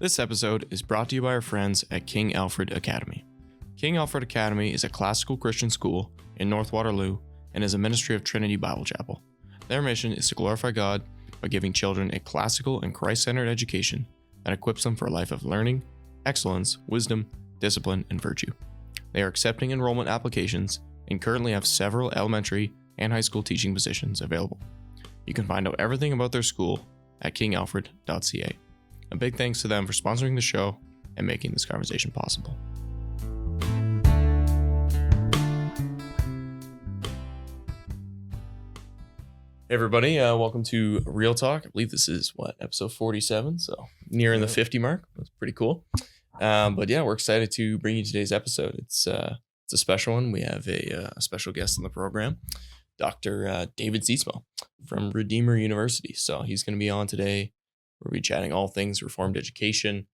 This episode is brought to you by our friends at King Alfred Academy. King Alfred Academy is a classical Christian school in North Waterloo and is a ministry of Trinity Bible Chapel. Their mission is to glorify God by giving children a classical and Christ-centered education that equips them for a life of learning, excellence, wisdom, discipline, and virtue. They are accepting enrollment applications and currently have several elementary and high school teaching positions available. You can find out everything about their school at kingalfred.ca. A big thanks to them for sponsoring the show and making this conversation possible. Hey everybody, welcome to Real Talk. I believe this is episode 47, so nearing the 50 mark. That's pretty cool. But yeah, we're excited to bring you today's episode. It's a special one. We have a special guest on the program, Dr. David Zietsma from Redeemer University. So he's going to be on today. We'll be chatting all things Reformed education.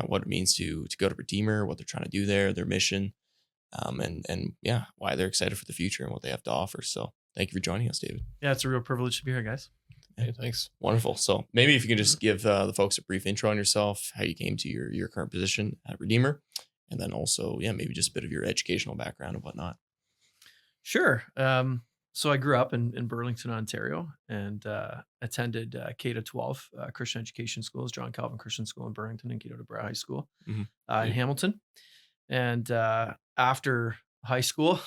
What it means to go to Redeemer, what they're trying to do there, their mission, and why they're excited for the future and what they have to offer. So thank you for joining us, David. Yeah, it's a real privilege to be here, guys. Hey, thanks. Wonderful. So maybe if you can just give the folks a brief intro on yourself, how you came to your current position at Redeemer, and then also, maybe just a bit of your educational background and whatnot. Sure. So I grew up in Burlington, Ontario, and attended K-12 Christian education schools, John Calvin Christian School in Burlington and Cato de Bray High School in Hamilton. And after high school,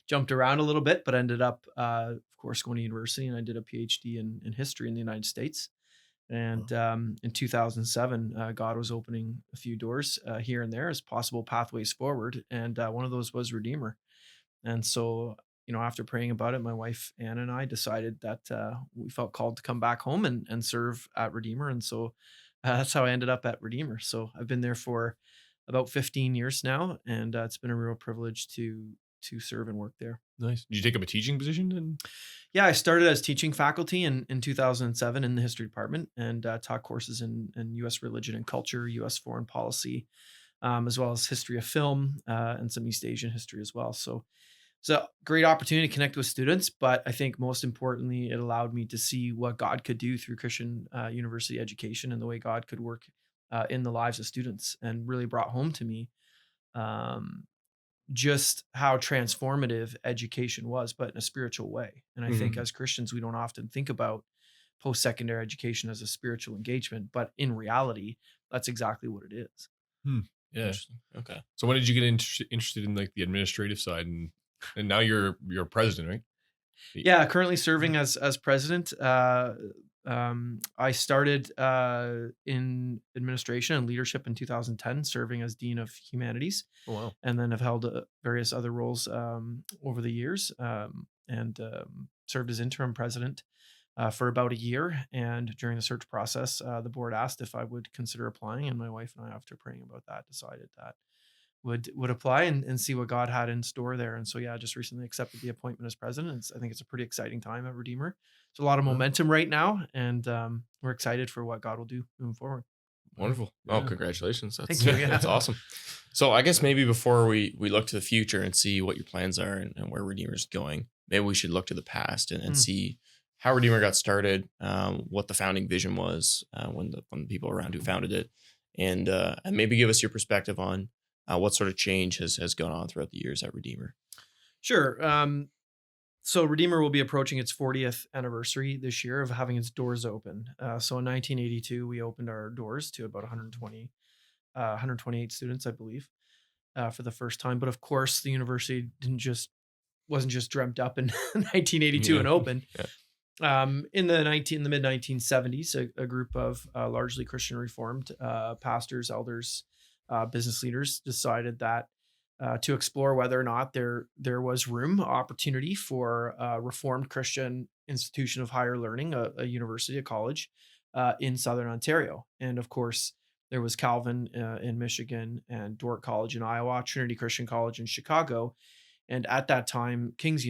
jumped around a little bit, but ended up, of course, going to university, and I did a PhD in history in the United States. And in 2007, God was opening a few doors here and there as possible pathways forward, and one of those was Redeemer. And so, after praying about it, my wife, Anna, and I decided that we felt called to come back home and serve at Redeemer. And so that's how I ended up at Redeemer. So I've been there for about 15 years now, and it's been a real privilege to serve and work there. Nice. Did you take up a teaching position? Yeah, I started as teaching faculty in 2007 in the history department, and taught courses in U.S. religion and culture, U.S. foreign policy, as well as history of film, and some East Asian history as well. So it's a great opportunity to connect with students, but I think most importantly, it allowed me to see what God could do through Christian university education and the way God could work in the lives of students, and really brought home to me just how transformative education was, but in a spiritual way. And I think as Christians, we don't often think about post-secondary education as a spiritual engagement, but in reality, that's exactly what it is. Yeah. Okay. So when did you get interested in the administrative side, and now you're president, right? Yeah, currently serving as president. I started in administration and leadership in 2010, serving as dean of humanities. Oh, wow. And then have held various other roles over the years, and served as interim president for about a year. And during the search process, the board asked if I would consider applying, and my wife and I, after praying about that, decided that would apply and see what God had in store there. And so, I just recently accepted the appointment as president. I think it's a pretty exciting time at Redeemer. There's a lot of momentum right now, and we're excited for what God will do moving forward. Wonderful. Yeah. Oh, congratulations. Thank you. Yeah. That's awesome. So I guess maybe before we look to the future and see what your plans are and where Redeemer's going, maybe we should look to the past and see how Redeemer got started, what the founding vision was when the people around who founded it, and maybe give us your perspective on what sort of change has gone on throughout the years at Redeemer. Sure. So Redeemer will be approaching its 40th anniversary this year of having its doors open. So in 1982, we opened our doors to about 128 students, I believe, for the first time. But of course, the university wasn't just dreamt up in 1982 and opened. Yeah. In the mid 1970s, a group of largely Christian Reformed pastors, elders, business leaders decided that to explore whether or not there was opportunity for a Reformed Christian institution of higher learning, a university, a college in Southern Ontario. And of course, there was Calvin in Michigan, and Dordt College in Iowa, Trinity Christian College in Chicago. And at that time, King's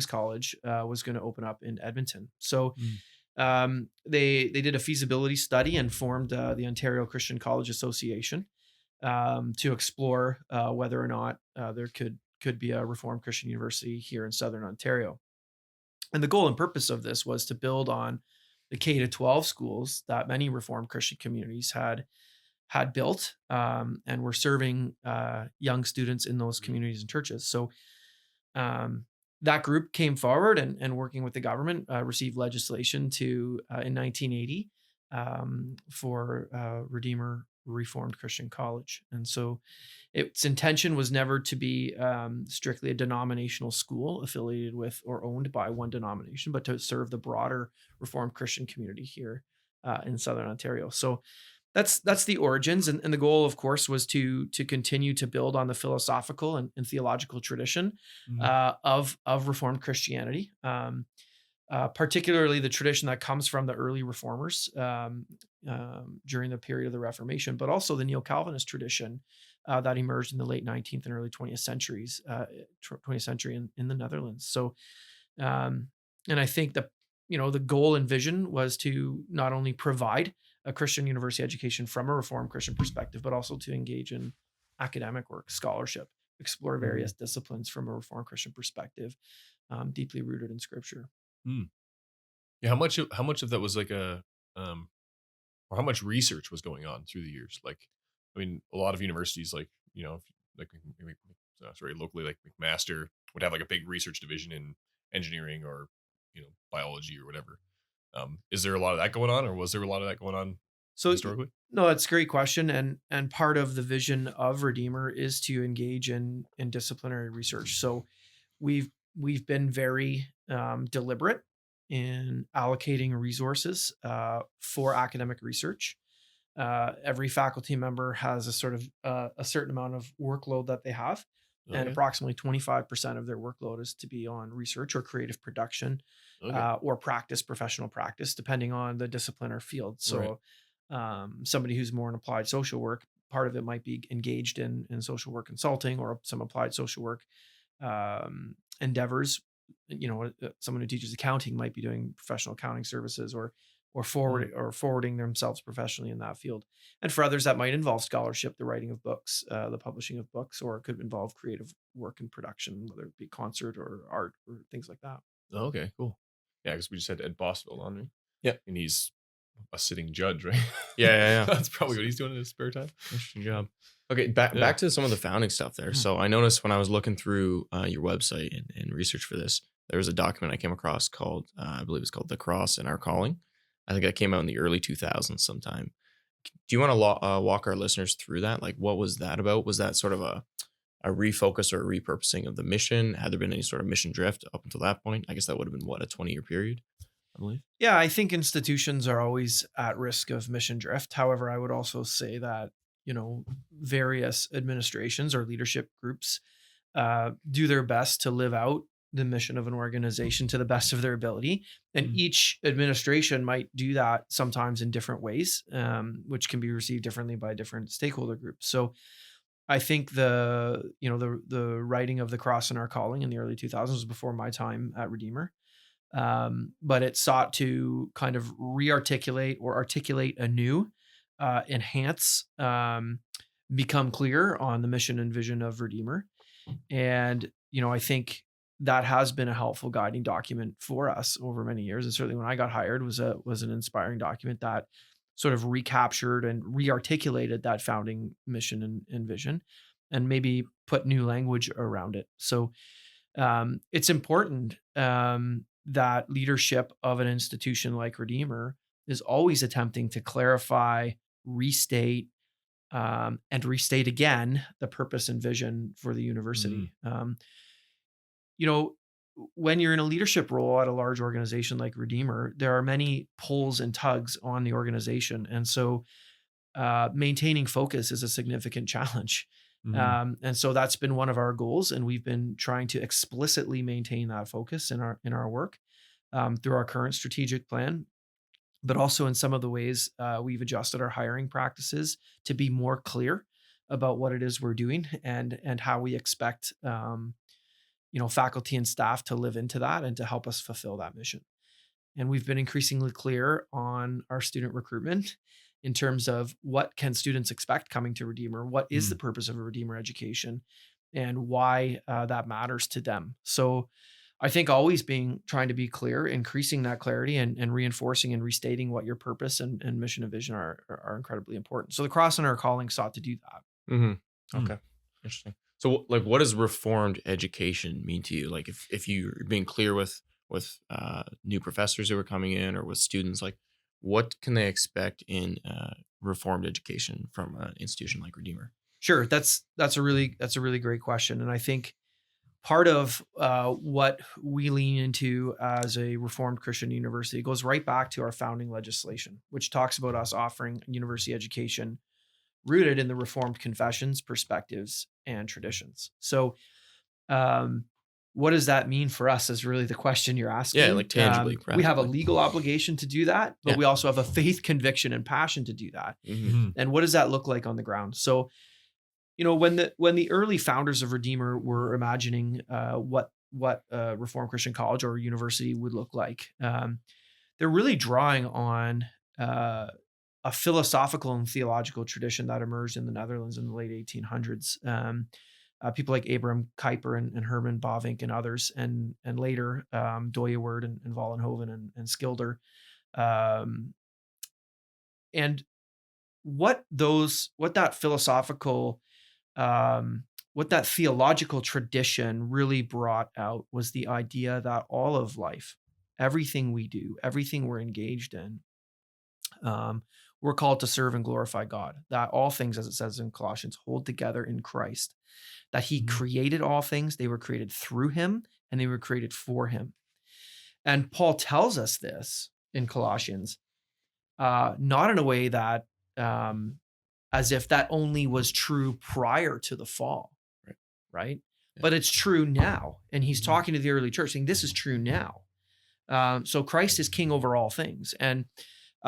College was going to open up in Edmonton. So they did a feasibility study and formed the Ontario Christian College Association to explore whether or not there could be a Reformed Christian university here in Southern Ontario. And the goal and purpose of this was to build on the K to 12 schools that many Reformed Christian communities had built, and were serving young students in those communities and churches. So um, that group came forward and working with the government, received legislation to in 1980 for Redeemer Reformed Christian College. And so its intention was never to be strictly a denominational school affiliated with or owned by one denomination, but to serve the broader Reformed Christian community here in Southern Ontario. So that's the origins, and the goal, of course, was to continue to build on the philosophical and theological tradition of Reformed Christianity, particularly the tradition that comes from the early reformers during the period of the Reformation, but also the neo-Calvinist tradition that emerged in the late 19th and early 20th centuries, 20th century in the Netherlands. So, and I think the goal and vision was to not only provide a Christian university education from a Reformed Christian perspective, but also to engage in academic work, scholarship, explore various disciplines from a Reformed Christian perspective, deeply rooted in Scripture. Mm. Yeah, how much of that was like or how much research was going on through the years? Like, I mean, a lot of universities, like, like maybe, sorry, locally, like McMaster would have like a big research division in engineering or biology or whatever. Is there a lot of that going on, or was there a lot of that going on So historically? no, that's a great question, and part of the vision of Redeemer is to engage in disciplinary research. So we've been very deliberate in allocating resources for academic research. Every faculty member has a sort of a certain amount of workload that they have, and Okay. approximately 25% of their workload is to be on research or creative production, Okay. or professional practice, depending on the discipline or field. Right. So, somebody who's more in applied social work, part of it might be engaged in social work consulting or some applied social work endeavors. Someone who teaches accounting might be doing professional accounting services or forwarding themselves professionally in that field. And for others, that might involve scholarship, the writing of books, the publishing of books, or it could involve creative work and production, whether it be concert or art or things like that. Oh, okay, cool. Yeah, because we just had Ed Bosville on, right? Yeah. And he's a sitting judge, right? Yeah. That's probably what he's doing in his spare time. Interesting job. Okay, back to some of the founding stuff there. So I noticed when I was looking through your website and research for this, there was a document I came across called, I believe it's called "The Cross and Our Calling." I think that came out in the early 2000s sometime. Do you want to walk our listeners through that? Like, what was that about? Was that sort of a refocus or a repurposing of the mission? Had there been any sort of mission drift up until that point? I guess that would have been what, a 20-year period, I believe. Yeah, I think institutions are always at risk of mission drift. However, I would also say that, various administrations or leadership groups do their best to live out the mission of an organization to the best of their ability. And each administration might do that sometimes in different ways, which can be received differently by different stakeholder groups. So I think the writing of The Cross and Our Calling in the early 2000s was before my time at Redeemer. But it sought to kind of re-articulate or articulate anew, enhance, become clear on the mission and vision of Redeemer. And, I think that has been a helpful guiding document for us over many years. And certainly when I got hired was an inspiring document that sort of recaptured and re-articulated that founding mission and vision and maybe put new language around it. So it's important that leadership of an institution like Redeemer is always attempting to clarify, restate, and restate again the purpose and vision for the university. When you're in a leadership role at a large organization like Redeemer, there are many pulls and tugs on the organization. And so maintaining focus is a significant challenge. And so that's been one of our goals, and we've been trying to explicitly maintain that focus in our work through our current strategic plan, but also in some of the ways we've adjusted our hiring practices to be more clear about what it is we're doing and how we expect faculty and staff to live into that and to help us fulfill that mission. And we've been increasingly clear on our student recruitment in terms of what can students expect coming to Redeemer, what is the purpose of a Redeemer education, and why that matters to them. So I think always trying to be clear, increasing that clarity and reinforcing and restating what your purpose and mission and vision are incredibly important. So the cross and our calling sought to do that. Mm-hmm. Okay. Interesting. So, like, what does reformed education mean to you? Like, if you're being clear with new professors who are coming in, or with students, like, what can they expect in reformed education from an institution like Redeemer? Sure, that's a really great question, and I think part of what we lean into as a Reformed Christian university goes right back to our founding legislation, which talks about us offering a university education rooted in the Reformed confessions, perspectives, and traditions. So, what does that mean for us is really the question you're asking. Yeah, like tangibly. We have a practically. legal obligation to do that, but Yeah. we also have a faith conviction and passion to do that. Mhm. And what does that look like on the ground? So, when the early founders of Redeemer were imagining what Reformed Christian college or university would look like, they're really drawing on a philosophical and theological tradition that emerged in the Netherlands in the late 1800s. People like Abraham Kuyper and Herman Bavinck and others, and later Doyewoord and Vollenhoven and Schilder. And what that philosophical what that theological tradition really brought out was the idea that all of life, everything we do, everything we're engaged in, we're called to serve and glorify God. That all things, as it says in Colossians, hold together in Christ. That He created all things, they were created through Him, and they were created for Him. And Paul tells us this in Colossians, not in a way that as if that only was true prior to the fall, right? Yeah. But it's true now. And he's talking to the early church saying, this is true now. So Christ is king over all things. And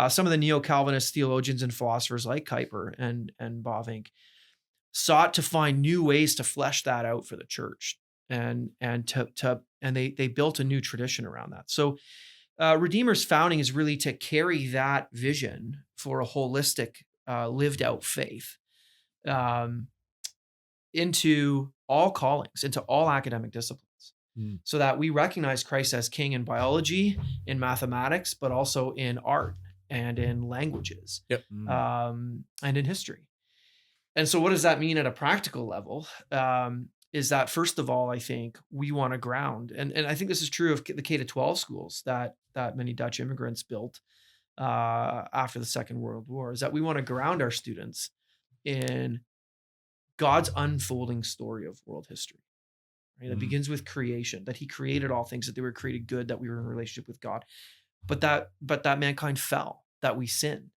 some of the neo-Calvinist theologians and philosophers like Kuyper and Bavinck sought to find new ways to flesh that out for the church. And they built a new tradition around that. So Redeemer's founding is really to carry that vision for a holistic, lived out faith into all callings, into all academic disciplines, so that we recognize Christ as king in biology, in mathematics, but also in art and in languages, and in history. And so what does that mean at a practical level? Is that, first of all, I think we want to ground, and I think this is true of the K-12 schools that many Dutch immigrants built after the Second World War, is that we want to ground our students in God's unfolding story of world history. Right? That begins with creation, that He created all things, that they were created good, that we were in a relationship with God, but that mankind fell, that we sinned,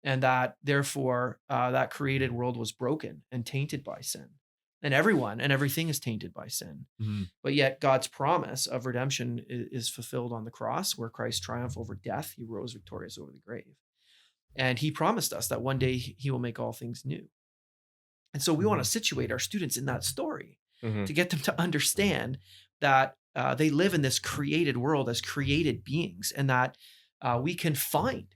and that therefore that created world was broken and tainted by sin. And everyone and everything is tainted by sin. But yet God's promise of redemption is fulfilled on the cross, where Christ triumphed over death. He rose victorious over the grave. And He promised us that one day He will make all things new. And so we want to situate our students in that story to get them to understand that they live in this created world as created beings, and that we can find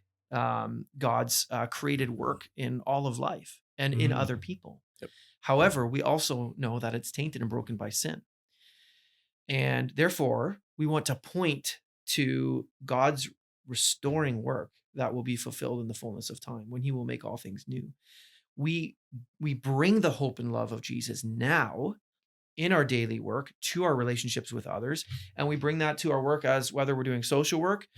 God's created work in all of life and in other people. Yep. However, we also know that it's tainted and broken by sin. And therefore, we want to point to God's restoring work that will be fulfilled in the fullness of time, when He will make all things new. We bring the hope and love of Jesus now in our daily work to our relationships with others. And we bring that to our work, as whether we're doing social work,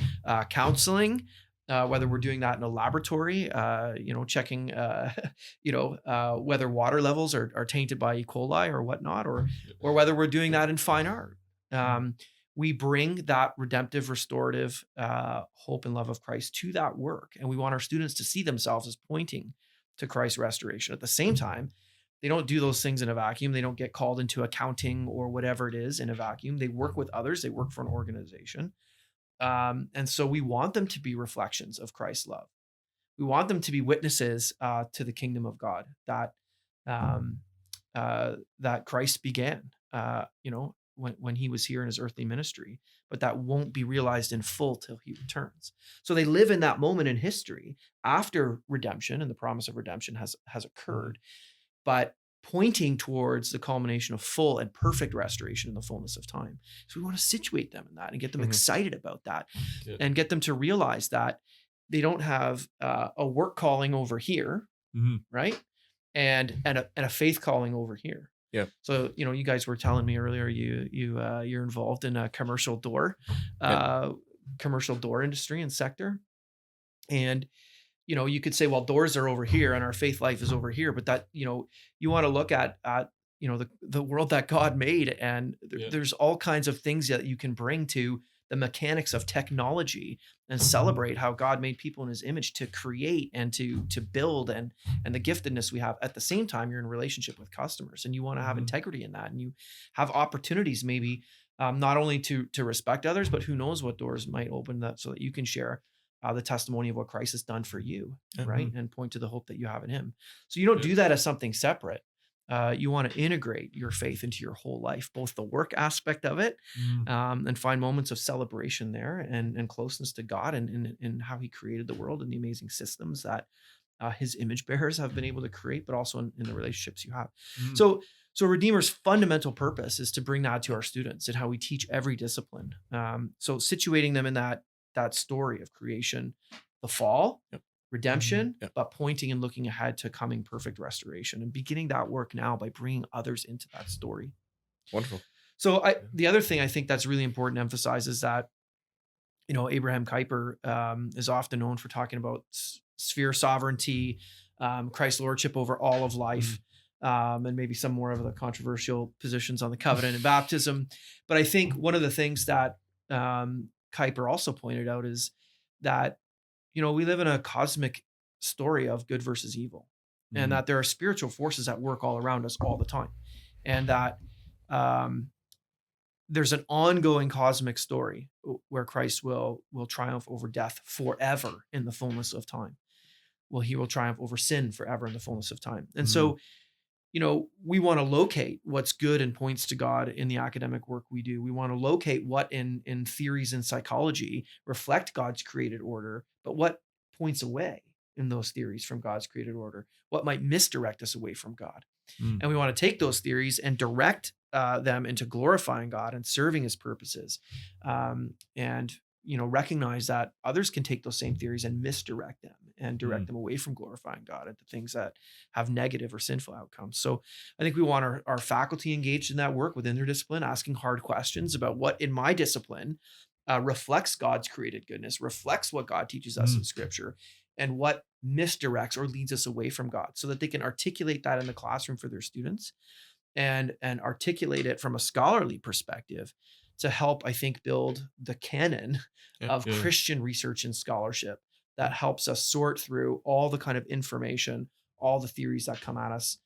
counseling, whether we're doing that in a laboratory, checking, whether water levels are tainted by E. coli or whatnot, or whether we're doing that in fine art. We bring that redemptive, restorative hope and love of Christ to that work. And we want our students to see themselves as pointing to Christ's restoration. At the same time, they don't do those things in a vacuum. They don't get called into accounting or whatever it is in a vacuum. They work with others. They work for an organization. And so we want them to be reflections of Christ's love. We want them to be witnesses to the kingdom of God that Christ began, when He was here in His earthly ministry, but that won't be realized in full till He returns. So they live in that moment in history after redemption, and the promise of redemption has occurred. But pointing towards the culmination of full and perfect restoration in the fullness of time. So we want to situate them in that and get them excited about that, Yeah. and get them to realize that they don't have a work calling over here, right? And a faith calling over here. Yeah. So, you guys were telling me earlier, you're involved in a commercial door industry and sector. And, you could say, well, doors are over here and our faith life is over here, but that, you want to look at the world that God made. And there's all kinds of things that you can bring to the mechanics of technology and celebrate how God made people in his image to create and to build and the giftedness we have. At the same time, you're in a relationship with customers and you want to have integrity in that, and you have opportunities maybe not only to respect others, but who knows what doors might open that so that you can share the testimony of what Christ has done for you, right? And point to the hope that you have in him. So you don't do that as something separate. You want to integrate your faith into your whole life, both the work aspect of it, and find moments of celebration there and closeness to God and how he created the world and the amazing systems that his image bearers have been able to create, but also in the relationships you have. So Redeemer's fundamental purpose is to bring that to our students and how we teach every discipline. So situating them in that story of creation, the fall, redemption, but pointing and looking ahead to coming perfect restoration, and beginning that work now by bringing others into that story. Wonderful. So the other thing I think that's really important to emphasize is that, Abraham Kuyper is often known for talking about sphere sovereignty, Christ's lordship over all of life, and maybe some more of the controversial positions on the covenant and baptism. But I think one of the things that Kuyper also pointed out is that, we live in a cosmic story of good versus evil, and that there are spiritual forces at work all around us all the time. And that there's an ongoing cosmic story where Christ will triumph over death forever in the fullness of time. Well, he will triumph over sin forever in the fullness of time. And so, we want to locate what's good and points to God in the academic work we do. We want to locate what in theories in psychology reflect God's created order, but what points away in those theories from God's created order, what might misdirect us away from God. And we want to take those theories and direct them into glorifying God and serving his purposes. And recognize that others can take those same theories and misdirect them and direct them away from glorifying God into things that have negative or sinful outcomes. So I think we want our faculty engaged in that work within their discipline, asking hard questions about what in my discipline reflects God's created goodness, reflects what God teaches us in scripture, and what misdirects or leads us away from God, so that they can articulate that in the classroom for their students and articulate it from a scholarly perspective to help, I think, build the canon of Christian research and scholarship that helps us sort through all the kind of information, all the theories that come at us,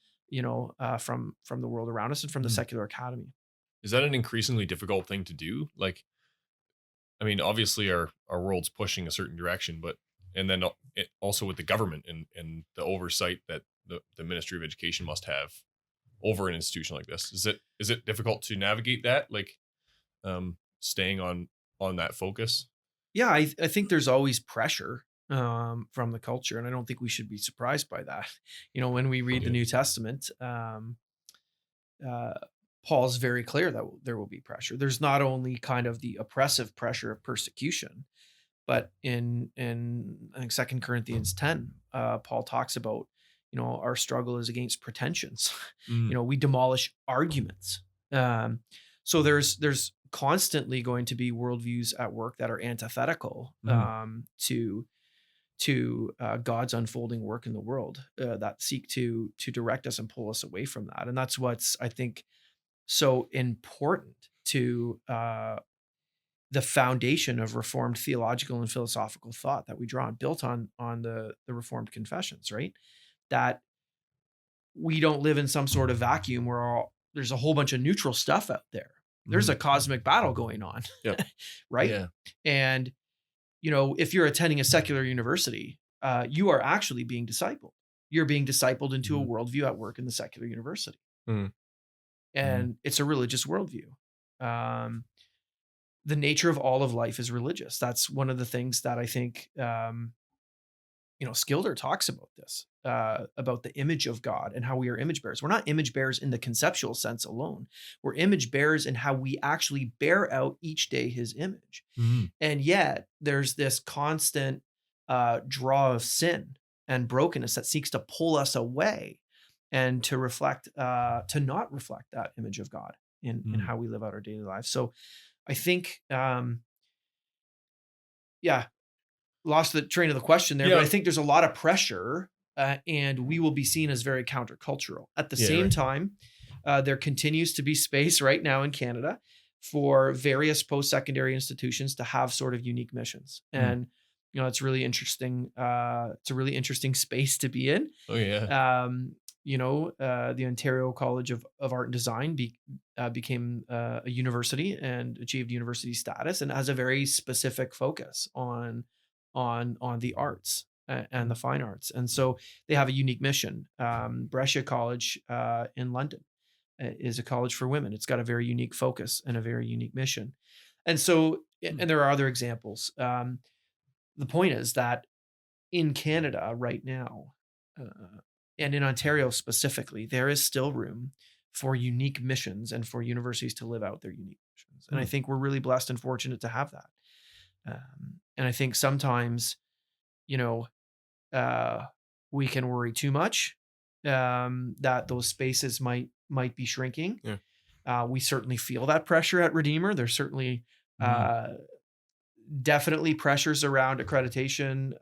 from the world around us and from the secular academy. Is that an increasingly difficult thing to do? Like, I mean, obviously our world's pushing a certain direction, but, and then also with the government and the oversight that the Ministry of Education must have over an institution like this. Is it difficult to navigate that? Like, staying on that focus? Yeah, I think there's always pressure from the culture, and I don't think we should be surprised by that. When we read the New Testament, Paul's very clear that there will be pressure. There's not only kind of the oppressive pressure of persecution, but in I think 2 Corinthians 10, Paul talks about, our struggle is against pretensions. We demolish arguments. So there's constantly going to be worldviews at work that are antithetical to God's unfolding work in the world, that seek to direct us and pull us away from that. And that's what's, I think, so important to the foundation of Reformed theological and philosophical thought that we draw on, built on the Reformed confessions, right? That we don't live in some sort of vacuum where there's a whole bunch of neutral stuff out there. There's a cosmic battle going on, right? Yeah. And, if you're attending a secular university, you are actually being discipled. You're being discipled into a worldview at work in the secular university. And it's a religious worldview. The nature of all of life is religious. That's one of the things that I think, Skilder talks about this. about the image of God and how we are image bearers. We're not image bearers in the conceptual sense alone. We're image bearers in how we actually bear out each day His image. Mhm. And yet there's this constant draw of sin and brokenness that seeks to pull us away and to not reflect that image of God in Mm. how we live out our daily lives. So I think, yeah, lost the train of the question there, but I Yeah. think there's a lot of pressure, and we will be seen as very countercultural. At the Yeah, same right. time, there continues to be space right now in Canada for various post-secondary institutions to have sort of unique missions. Mm. And, it's really interesting. It's a really interesting space to be in. Oh, yeah. The Ontario College of Art and Design became a university and achieved university status, and has a very specific focus on the arts and the fine arts. And so they have a unique mission. Brescia College in London is a college for women. It's got a very unique focus and a very unique mission. And so, and there are other examples. The point is that in Canada right now, and in Ontario specifically, there is still room for unique missions and for universities to live out their unique missions. And I think we're really blessed and fortunate to have that. And I think sometimes, you know, we can worry too much that those spaces might be shrinking. Yeah. We certainly feel that pressure at Redeemer. There's certainly definitely pressures around accreditation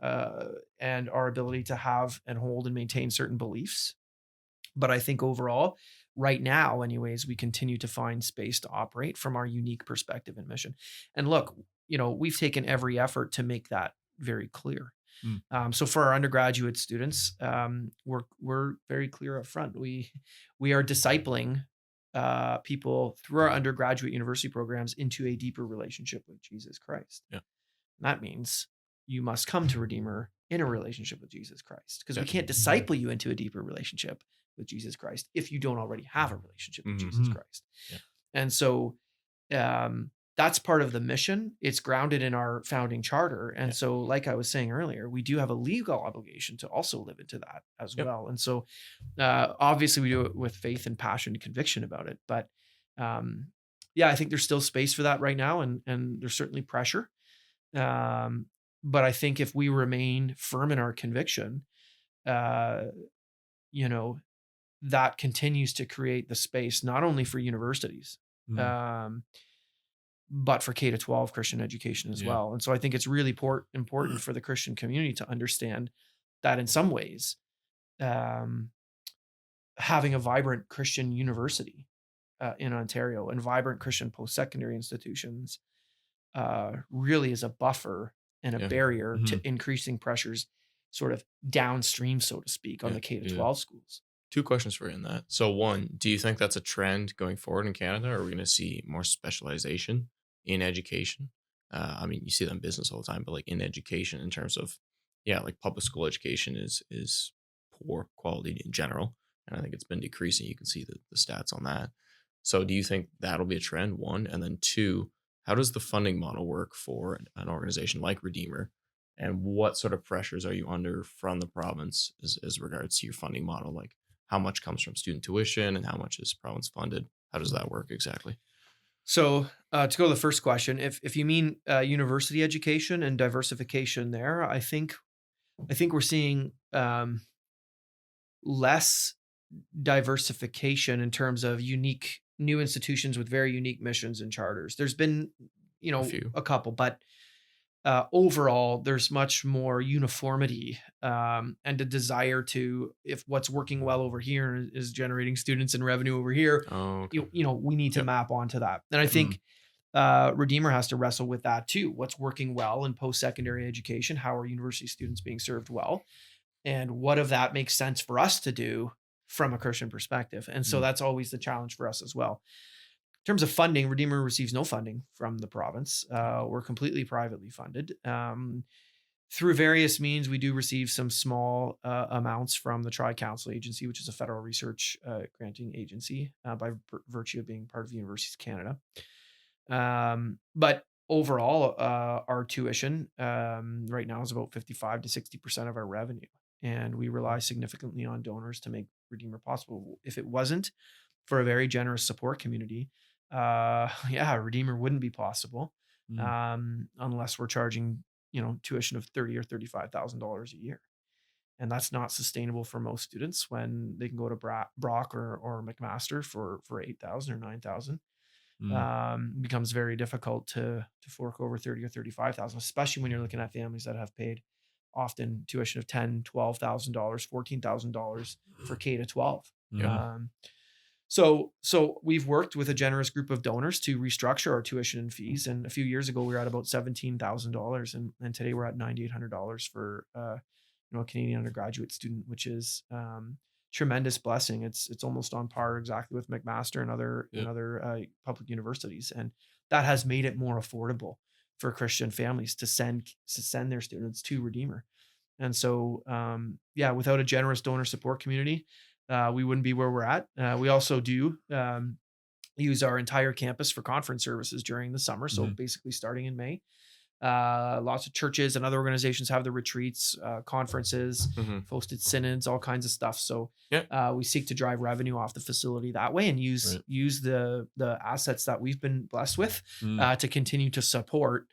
and our ability to have and hold and maintain certain beliefs. But I think overall, right now, anyways, we continue to find space to operate from our unique perspective and mission. And look, we've taken every effort to make that very clear. So for our undergraduate students, we're very clear up front. We are discipling people through our undergraduate university programs into a deeper relationship with Jesus Christ. Yeah. And that means you must come to Redeemer in a relationship with Jesus Christ, because we Yeah. can't disciple you into a deeper relationship with Jesus Christ if you don't already have a relationship with Jesus Christ. Yeah. And so that's part of the mission. It's grounded in our founding charter. And so, like I was saying earlier, we do have a legal obligation to also live into that as Yep. well. And so obviously we do it with faith and passion and conviction about it. But I think there's still space for that right now. And there's certainly pressure. But I think if we remain firm in our conviction, that continues to create the space, not only for universities, but for K-12 Christian education as well. And so I think it's really important for the Christian community to understand that in some ways, having a vibrant Christian university in Ontario and vibrant Christian post-secondary institutions really is a buffer and a barrier to increasing pressures sort of downstream, so to speak, on the K-12 schools. Two questions for you in that. So one, do you think that's a trend going forward in Canada? Or are we going to see more specialization in education? You see that in business all the time, but like in education in terms of, like public school education is poor quality in general. And I think it's been decreasing. You can see the stats on that. So do you think that'll be a trend, one? And then two, how does the funding model work for an organization like Redeemer? And what sort of pressures are you under from the province as regards to your funding model? Like how much comes from student tuition and how much is province funded? How does that work exactly? So to go to the first question, if you mean university education and diversification there, I think we're seeing less diversification in terms of unique new institutions with very unique missions and charters. There's been, a couple, but overall, there's much more uniformity and a desire to, if what's working well over here is generating students and revenue over here, we need to map onto that. And I think Redeemer has to wrestle with that too. What's working well in post-secondary education? How are university students being served well? And what of that makes sense for us to do from a Christian perspective? And so that's always the challenge for us as well. In terms of funding, Redeemer receives no funding from the province. We're completely privately funded. Through various means, we do receive some small amounts from the Tri-Council Agency, which is a federal research granting agency by virtue of being part of the Universities of Canada. But overall, our tuition right now is about 55 to 60% of our revenue. and we rely significantly on donors to make Redeemer possible. If it wasn't for a very generous support community, yeah, Redeemer wouldn't be possible, unless we're charging, tuition of $30,000 or $35,000 a year. And that's not sustainable for most students when they can go to Brock or McMaster for 8,000 or 9,000. Becomes very difficult to fork over 30 or 35,000, especially when you're looking at families that have paid often tuition of $10,000, $12,000, $14,000 for K to 12. Yeah. So we've worked with a generous group of donors to restructure our tuition and fees. And a few years ago, we were at about $17,000, and today we're at $9,800 for a Canadian undergraduate student, which is tremendous blessing. It's almost on par exactly with McMaster and other public universities, and that has made it more affordable for Christian families to send their students to Redeemer. And so, without a generous donor support community, we wouldn't be where we're at. We also do use our entire campus for conference services during the summer. So basically starting in May, lots of churches and other organizations have the retreats, conferences, hosted synods, all kinds of stuff. So we seek to drive revenue off the facility that way and use the assets that we've been blessed with to continue to support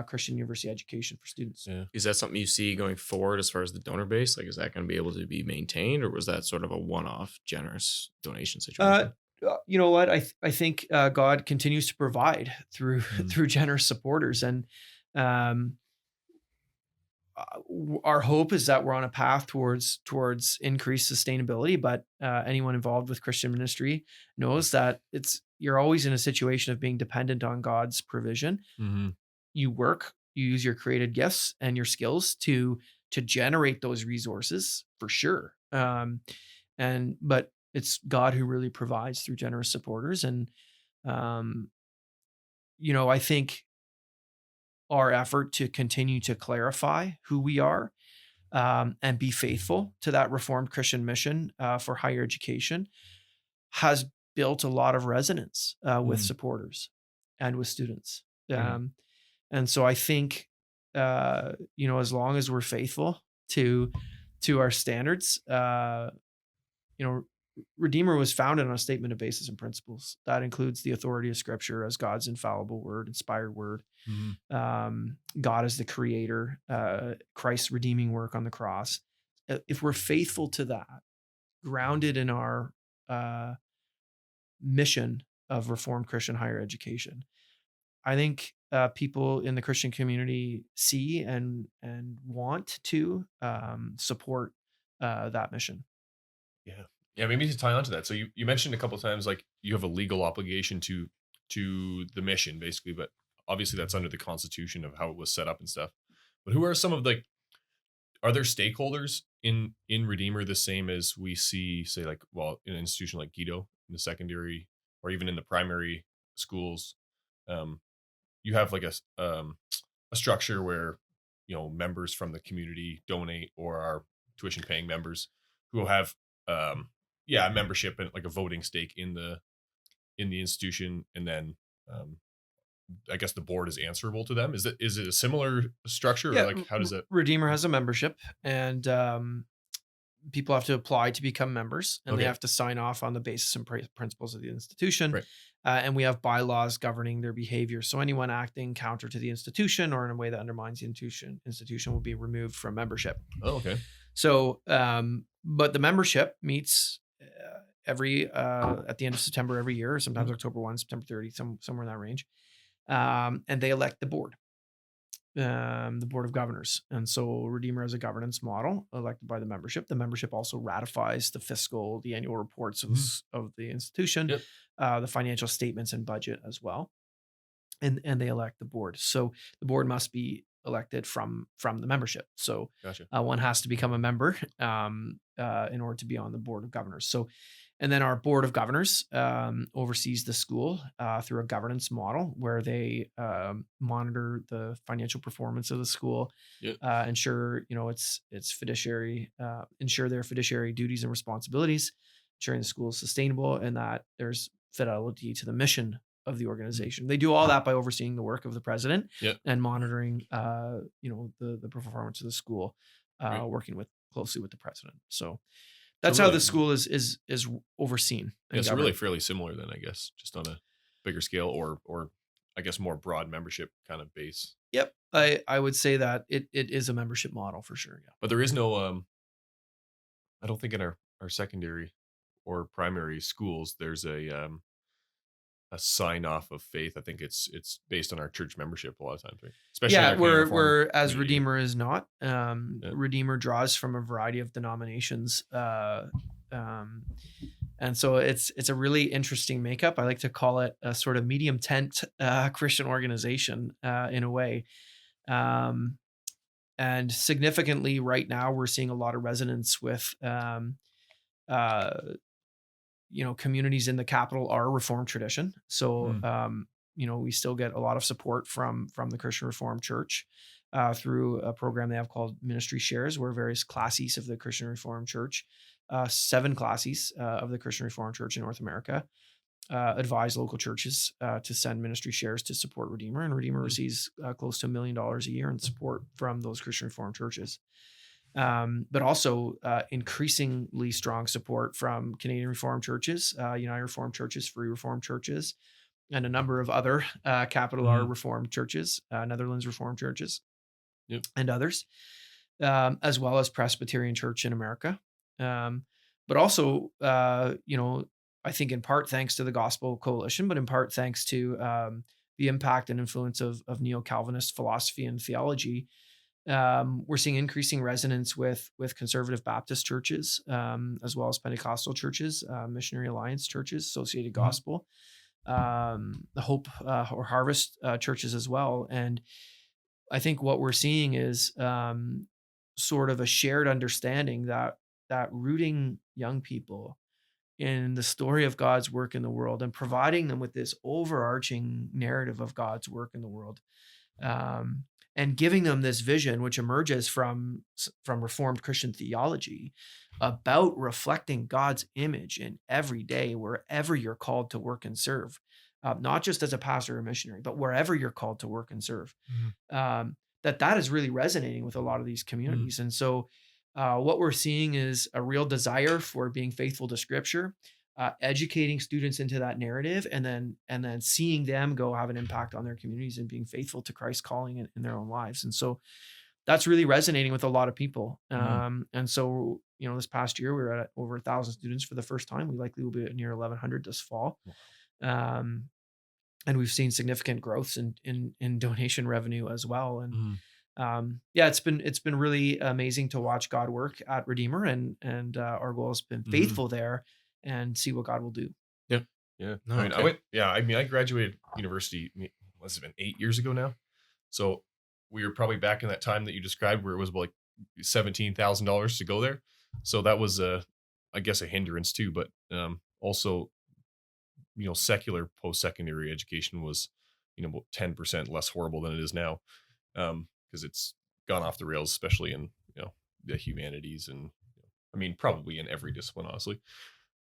Christian university education for students. Yeah. Is that something you see going forward as far as the donor base? Like, is that going to be able to be maintained, or was that sort of a one-off generous donation situation? You know what? I think God continues to provide through generous supporters, and our hope is that we're on a path towards increased sustainability. But anyone involved with Christian ministry knows that you're always in a situation of being dependent on God's provision. You work, you use your created gifts and your skills to generate those resources for sure. But it's God who really provides through generous supporters. And, I think our effort to continue to clarify who we are and be faithful to that Reformed Christian mission for higher education has built a lot of resonance with supporters and with students. And so I think, as long as we're faithful to our standards, Redeemer was founded on a statement of basis and principles that includes the authority of Scripture as God's infallible word, inspired word. God is the creator, Christ's redeeming work on the cross. If we're faithful to that, grounded in our mission of Reformed Christian higher education, I think people in the Christian community see and want to support that mission. Yeah, maybe to tie onto that. So you mentioned a couple of times, like, you have a legal obligation to the mission, basically, but obviously that's under the Constitution of how it was set up and stuff. But who are some of are there stakeholders in Redeemer the same as we see, say, like, well, in an institution like Guido in the secondary or even in the primary schools? You have like a structure where members from the community donate, or are tuition paying members who have a membership and like a voting stake in the institution, and then I guess the board is answerable to them. Is it a similar structure, or like how does it? Redeemer has a membership, and people have to apply to become members, and they have to sign off on the basis and principles of the institution. Right. And we have bylaws governing their behavior. So anyone acting counter to the institution or in a way that undermines the institution will be removed from membership. Oh, okay. So, but the membership meets every at the end of September every year, sometimes October 1, September 30, somewhere in that range. And they elect the board of governors. And so Redeemer has a governance model elected by the membership. The membership also ratifies the annual reports of the institution, the financial statements and budget as well. And they elect the board. So the board must be elected from the membership. So Gotcha. One has to become a member in order to be on the board of governors. So, and then our board of governors oversees the school through a governance model where they monitor the financial performance of the school, ensure its fiduciary, ensure their fiduciary duties and responsibilities, ensuring the school is sustainable and that there's fidelity to the mission of the organization. They do all that by overseeing the work of the president and monitoring, the performance of the school, working with closely with the president. So that's how really, the school is overseen. yeah, And so really governed. fairly similar then, I guess, just on a bigger scale, or I guess more broad membership kind of base. Yep. I would say that it is a membership model for sure. Yeah. But there is no I don't think in our secondary or primary schools there's a sign off of faith. I think it's based on our church membership a lot of times, right? Especially in Yeah, our Canadian Reformed we're as community. Redeemer is not. Yeah. Redeemer draws from a variety of denominations. And so it's a really interesting makeup. I like to call it a sort of medium tent Christian organization in a way. Um, and significantly right now we're seeing a lot of resonance with uh, communities in the capital are Reformed tradition. So Mm. we still get a lot of support from the Christian Reformed Church through a program they have called Ministry Shares, where various classes of the Christian Reformed Church, 7 classes of the Christian Reformed Church in North America, advise local churches to send ministry shares to support Redeemer, and Redeemer receives close to $1 million a year in support from those Christian Reformed churches. But also increasingly strong support from Canadian Reformed churches, United Reformed churches, Free Reformed churches, and a number of other capital R Reformed churches, Netherlands Reformed churches, Yep. and others, as well as Presbyterian Church in America. But also, I think in part thanks to the Gospel Coalition, but in part thanks to the impact and influence of neo-Calvinist philosophy and theology, we're seeing increasing resonance with conservative Baptist churches, as well as Pentecostal churches, Missionary Alliance churches, Associated Gospel, the Hope or Harvest churches as well. And I think what we're seeing is sort of a shared understanding that rooting young people in the story of God's work in the world and providing them with this overarching narrative of God's work in the world, and giving them this vision, which emerges from Reformed Christian theology, about reflecting God's image in every day, wherever you're called to work and serve, not just as a pastor or missionary, but wherever you're called to work and serve. That is really resonating with a lot of these communities. And so what we're seeing is a real desire for being faithful to Scripture, educating students into that narrative, and then seeing them go have an impact on their communities and being faithful to Christ's calling in their own lives. And so that's really resonating with a lot of people. And so, this past year we were at over 1,000 students for the first time. We likely will be at near 1,100 this fall. And we've seen significant growths in donation revenue as well. And it's been really amazing to watch God work at Redeemer, and our goal has been faithful there and see what God will do. Yeah. No, I mean, okay. I graduated university, must have been 8 years ago now. So we were probably back in that time that you described where it was like $17,000 to go there. So that was I guess a hindrance too, but also, secular post-secondary education was, about 10% less horrible than it is now. Because it's gone off the rails, especially in, the humanities and, I mean, probably in every discipline, honestly.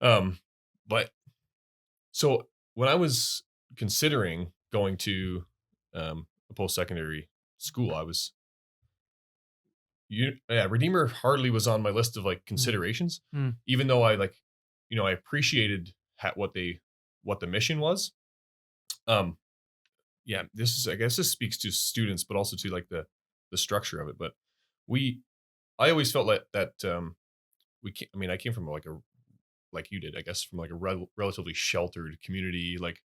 But so when I was considering going to a post-secondary school, Redeemer hardly was on my list of like considerations, even though I I appreciated what the mission was. I guess this speaks to students, but also to like the structure of it. But I always felt like that, I came from like you did, I guess, from like a relatively sheltered community. Like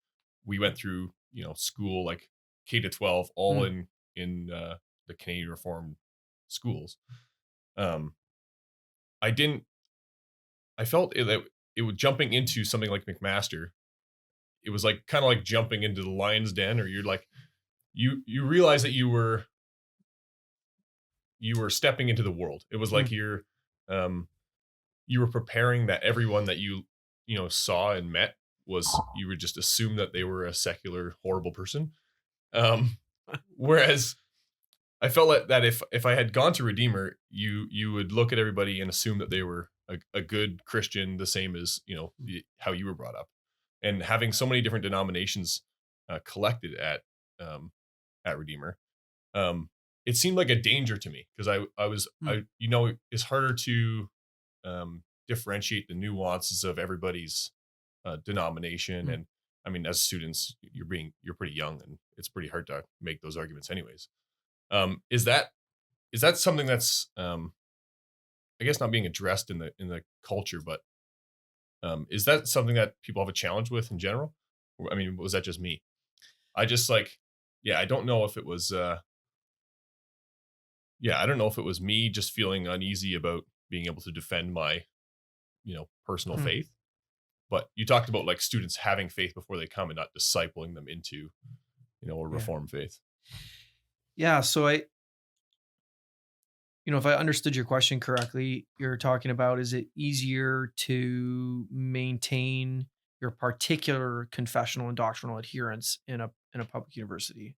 we went through, school, like K to 12, all in the Canadian Reformed schools. I felt that it was jumping into something like McMaster. It was like kind of like jumping into the lion's den, or you're like, you realize that you were stepping into the world. It was like you were preparing that everyone that you saw and met you would just assume that they were a secular horrible person. Whereas I felt like that if I had gone to Redeemer, you would look at everybody and assume that they were a good Christian, the same as how you were brought up. And having so many different denominations collected at Redeemer, it seemed like a danger to me because it's harder to differentiate the nuances of everybody's denomination. Mm. And I mean, as students, you're pretty young, and it's pretty hard to make those arguments anyways. Is that something that's I guess not being addressed in the culture, but is that something that people have a challenge with in general? I mean, was that just me? I just like, yeah, I don't know if it was, I don't know if it was me just feeling uneasy about being able to defend my, personal Mm. faith. But you talked about like students having faith before they come and not discipling them into, a Yeah. reformed faith. Yeah. So if I understood your question correctly, you're talking about, is it easier to maintain your particular confessional and doctrinal adherence in a public university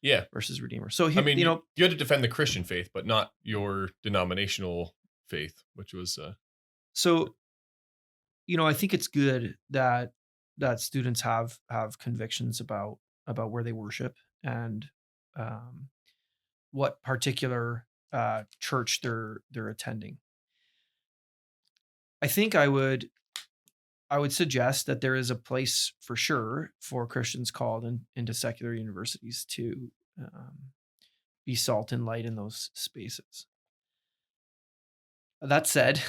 Yeah. versus Redeemer? So I here, mean, you had to defend the Christian faith, but not your denominational faith, which was, so I think it's good that students have convictions about where they worship and um, what particular church they're attending. I think I would suggest that there is a place for sure for Christians called into secular universities to be salt and light in those spaces. That said,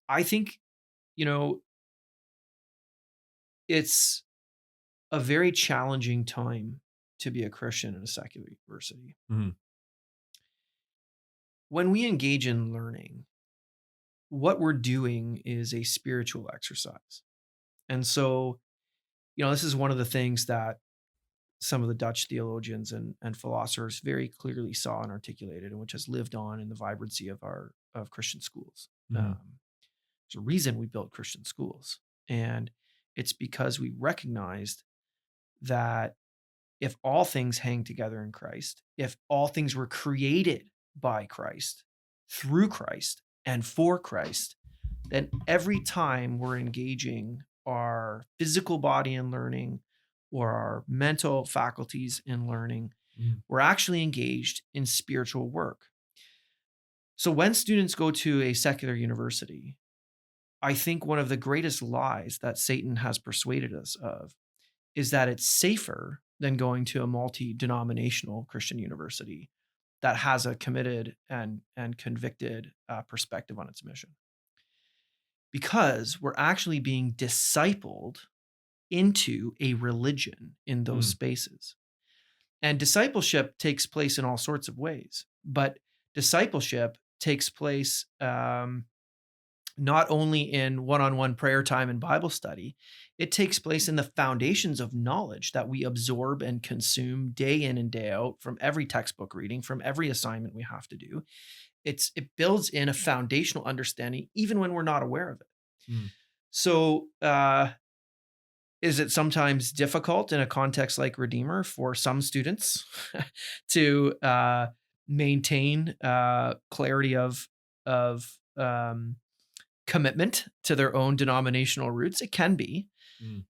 I think, it's a very challenging time to be a Christian in a secular university. Mhm. When we engage in learning, what we're doing is a spiritual exercise. And so, this is one of the things that some of the Dutch theologians and philosophers very clearly saw and articulated, and which has lived on in the vibrancy of Christian schools. Mhm. There's a reason we built Christian schools, and it's because we recognized that if all things hang together in Christ, if all things were created by Christ, through Christ, and for Christ, then every time we're engaging our physical body in learning or our mental faculties in learning, Mhm. we're actually engaged in spiritual work. So when students go to a secular university, I think one of the greatest lies that Satan has persuaded us of is that it's safer than going to a multi-denominational Christian university that has a committed and convicted perspective on its mission. Because we're actually being discipled into a religion in those Mm. spaces. And discipleship takes place in all sorts of ways, but discipleship takes place not only in one-on-one prayer time and Bible study, it takes place in the foundations of knowledge that we absorb and consume day in and day out from every textbook reading, from every assignment we have to do. It builds in a foundational understanding, even when we're not aware of it. Mm. So, is it sometimes difficult in a context like Redeemer for some students to maintain clarity of commitment to their own denominational roots? It can be.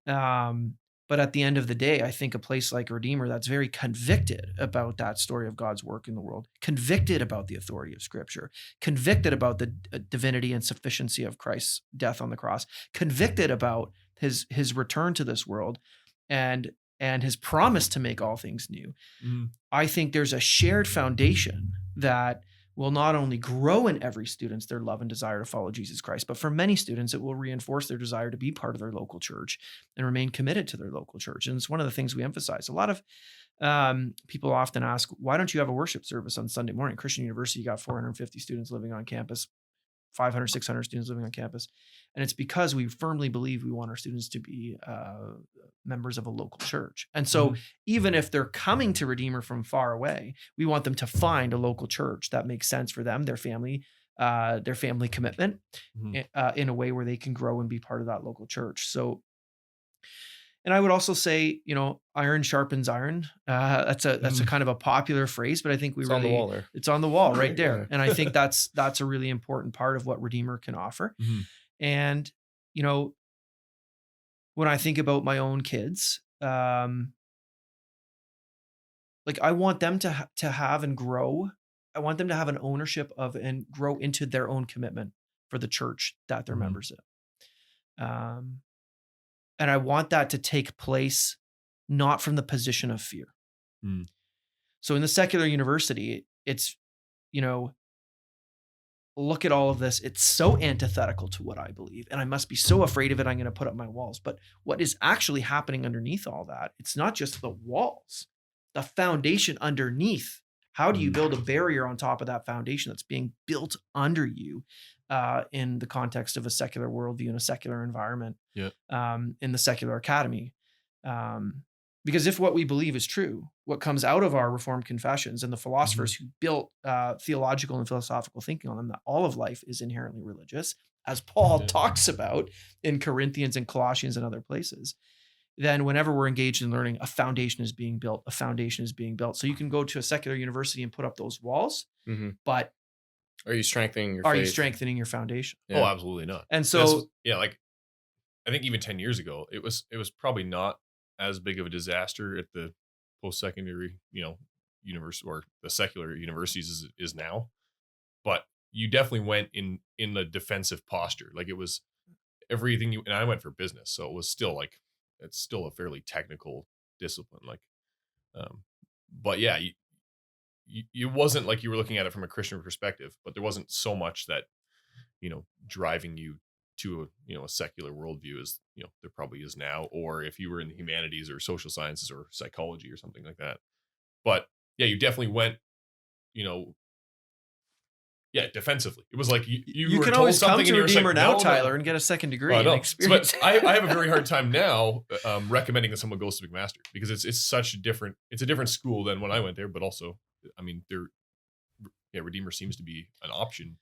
Mm. But at the end of the day, I think a place like Redeemer that's very convicted about that story of God's work in the world, convicted about the authority of Scripture, convicted about the divinity and sufficiency of Christ's death on the cross, convicted about his return to this world, and his promise to make all things new. Mm. I think there's a shared foundation that will not only grow in every student's their love and desire to follow Jesus Christ, but for many students, it will reinforce their desire to be part of their local church and remain committed to their local church. And it's one of the things we emphasize. A lot of people often ask, why don't you have a worship service on Sunday morning? Christian University, you got 450 students living on campus, 500, 600 students living on campus. And it's because we firmly believe we want our students to be members of a local church. And so even if they're coming to Redeemer from far away, we want them to find a local church that makes sense for them, their family commitment in a way where they can grow and be part of that local church. So, and I would also say, iron sharpens iron. That's a kind of a popular phrase, but I think It's on the wall there. it's on the wall right there. Yeah. And I think that's a really important part of what Redeemer can offer. Mhm. And, when I think about my own kids, Like I want them to have and grow. I want them to have an ownership of and grow into their own commitment for the church that they're Mhm. members in. And I want that to take place not from the position of fear. Mm. So in the secular university, it's, you know, look at all of this. It's so antithetical to what I believe, and I must be so afraid of it. I'm going to put up my walls. But what is actually happening underneath all that? It's not just the walls, the foundation underneath. How do you build a barrier on top of that foundation that's being built under you in the context of a secular worldview in a secular environment, Yeah. in the secular academy? Because if what we believe is true, what comes out of our Reformed confessions and the philosophers who built theological and philosophical thinking on them, that all of life is inherently religious, as Paul talks about in Corinthians and Colossians and other places, then whenever we're engaged in learning, a foundation is being built. A foundation is being built. So you can go to a secular university and put up those walls, but Are you strengthening your are faith? you strengthening your foundation? Yeah. Oh, absolutely not. And so, yeah, like I think even 10 years ago, it was probably not as big of a disaster at the post-secondary, university or the secular universities as it is now. But you definitely went in the defensive posture. Like it was everything and I went for business. So it was still like, it's still a fairly technical discipline. Like, but yeah, you wasn't like you were looking at it from a Christian perspective, but there wasn't so much that, driving you to a secular worldview as there probably is now, or if you were in the humanities or social sciences or psychology or something like that. But yeah, you definitely went, defensively. It was like you were can told always come something to and you were Redeemer like, now, no, Tyler, and get a second degree and no. experience. But I have a very hard time now recommending that someone goes to McMaster because it's such a different school than when I went there. But also, I mean, Redeemer seems to be an option.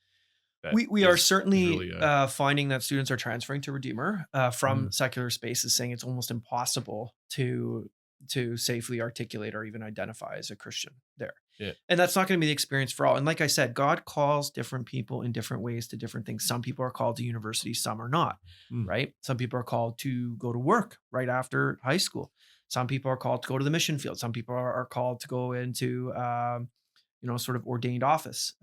We are certainly really, finding that students are transferring to Redeemer from secular spaces, saying it's almost impossible to safely articulate or even identify as a Christian there. Yeah. And that's not going to be the experience for all. And like I said, God calls different people in different ways to different things. Some people are called to university, some are not, right? Some people are called to go to work right after high school. Some people are called to go to the mission field. Some people are called to go into sort of ordained office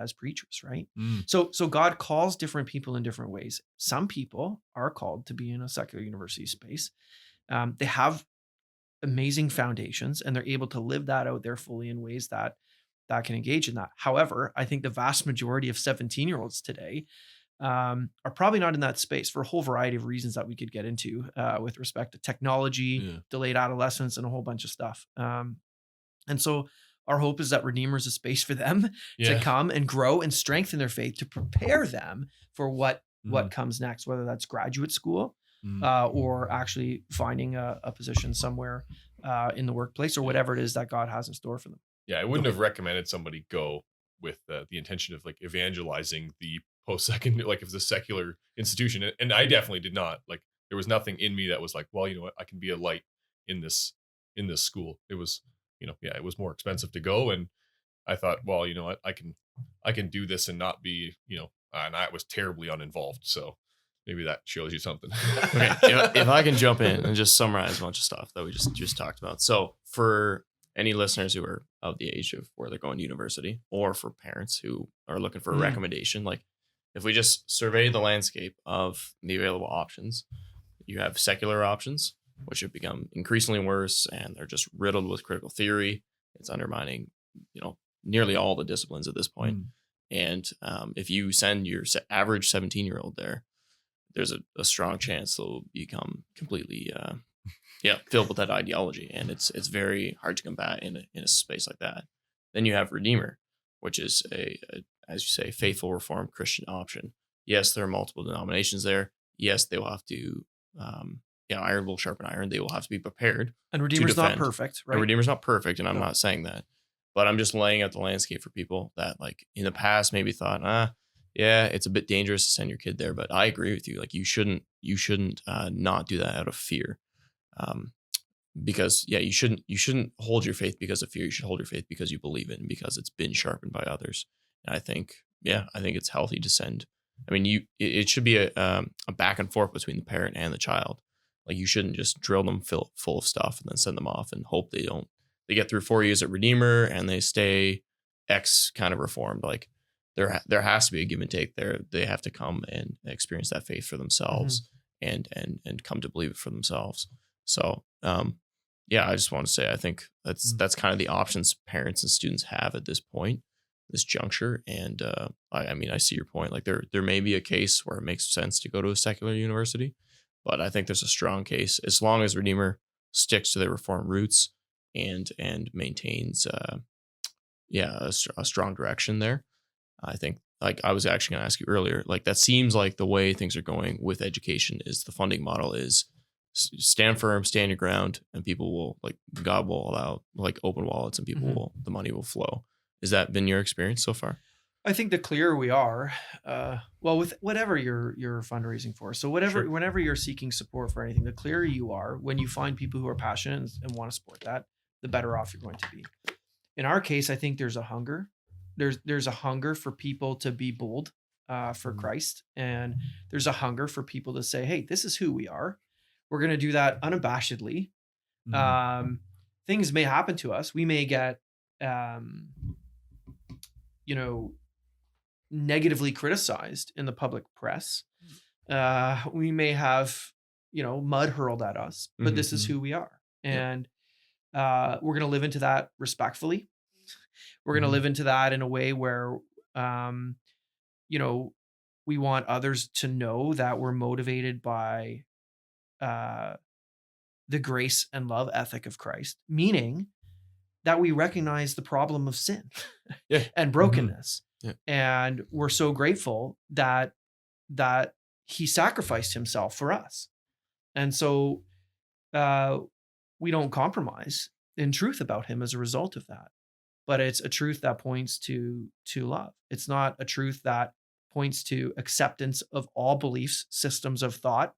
as preachers, right? So God calls different people in different ways. Some people are called to be in a secular university space. They have amazing foundations and they're able to live that out there fully in ways that can engage in that. However, I think the vast majority of 17-year-olds today are probably not in that space for a whole variety of reasons that we could get into with respect to technology, delayed adolescence, and a whole bunch of stuff. And so our hope is that Redeemer is a space for them to come and grow and strengthen their faith to prepare them for what comes next, whether that's graduate school or actually finding a position somewhere in the workplace or whatever it is that God has in store for them. Yeah, I wouldn't have recommended somebody go with the intention of like evangelizing the post-secondary, like if it's a secular institution. And I definitely did not. Like there was nothing in me that was like, well, you know what, I can be a light in this school. It was, it was more expensive to go. And I thought, well, you know what, I can do this and not be, and I was terribly uninvolved. So maybe that shows you something. Okay, if I can jump in and just summarize a bunch of stuff that we just talked about. So for any listeners who are of the age of where they're going to university, or for parents who are looking for a recommendation, like if we just survey the landscape of the available options, you have secular options, which have become increasingly worse, and they're just riddled with critical theory. It's undermining, nearly all the disciplines at this point. And if you send your average 17-year-old there, there's a strong chance they'll become completely filled with that ideology, and it's very hard to combat in a space like that. Then you have Redeemer, which is a as you say, faithful Reformed Christian option. Yes, there are multiple denominations there. Yes, they will have to iron will sharpen iron. They will have to be prepared. And Redeemer's not perfect, right? And Redeemer's not perfect, and I'm not saying that, but I'm just laying out the landscape for people that like in the past maybe thought, it's a bit dangerous to send your kid there. But I agree with you. Like you shouldn't not do that out of fear. Because you shouldn't hold your faith because of fear. You should hold your faith because you believe it and because it's been sharpened by others. And I think it's healthy to send. I mean, it should be a back and forth between the parent and the child. Like you shouldn't just drill them full of stuff and then send them off and hope they don't they get through 4 years at Redeemer and they stay X kind of reformed. Like there has to be a give and take there. They have to come and experience that faith for themselves and come to believe it for themselves. So yeah, I just want to say I think that's kind of the options parents and students have at this point, this juncture. And I mean, I see your point. Like there may be a case where it makes sense to go to a secular university, but I think there's a strong case as long as Redeemer sticks to their Reformed roots and maintains a strong direction there. I think, like I was actually going to ask you earlier, like that seems like the way things are going with education is the funding model is stand firm, stand your ground, and people will, like, God will allow like open wallets and people will, the money will flow. Has that been your experience so far? I think the clearer we are, well, with whatever you're fundraising for. So whenever you're seeking support for anything, the clearer you are when you find people who are passionate and want to support that, the better off you're going to be. In our case, I think there's a hunger. There's a hunger for people to be bold for Christ, and there's a hunger for people to say, "Hey, this is who we are. We're going to do that unabashedly." Things may happen to us. We may get, negatively criticized in the public press. We may have, mud hurled at us, but this is who we are, and we're going to live into that respectfully. We're going to live into that in a way where, we want others to know that we're motivated by the grace and love ethic of Christ, meaning that we recognize the problem of sin and brokenness. And we're so grateful that he sacrificed himself for us. And so we don't compromise in truth about him as a result of that. But it's a truth that points to love. It's not a truth that points to acceptance of all beliefs, systems of thought,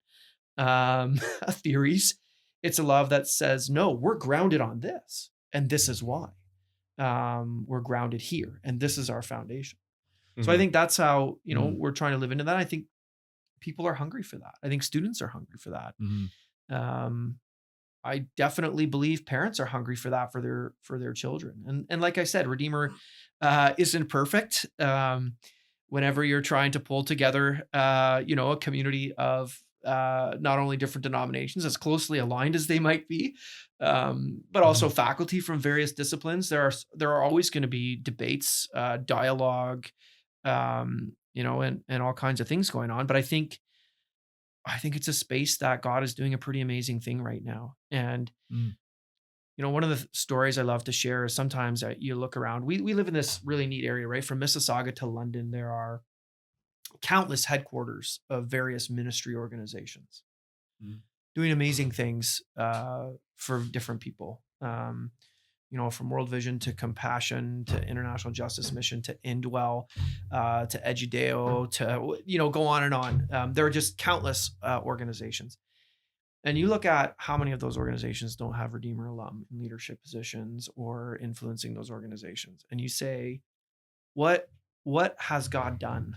theories. It's a love that says, no, we're grounded on this, and this is why. We're grounded here, and this is our foundation. So I think that's how, we're trying to live into that. I think people are hungry for that. I think students are hungry for that. I definitely believe parents are hungry for that for their children. And like I said, Redeemer isn't perfect. Whenever you're trying to pull together, a community of not only different denominations, as closely aligned as they might be, but also faculty from various disciplines, there are always going to be debates, dialogue, and all kinds of things going on. But I think it's a space that God is doing a pretty amazing thing right now. And, one of the stories I love to share is sometimes that you look around, we live in this really neat area, right? From Mississauga to London, there are countless headquarters of various ministry organizations doing amazing things for different people. From World Vision to Compassion to International Justice Mission to Indwell to Edudeo to, go on and on. There are just countless organizations. And you look at how many of those organizations don't have Redeemer alum in leadership positions or influencing those organizations. And you say, what has God done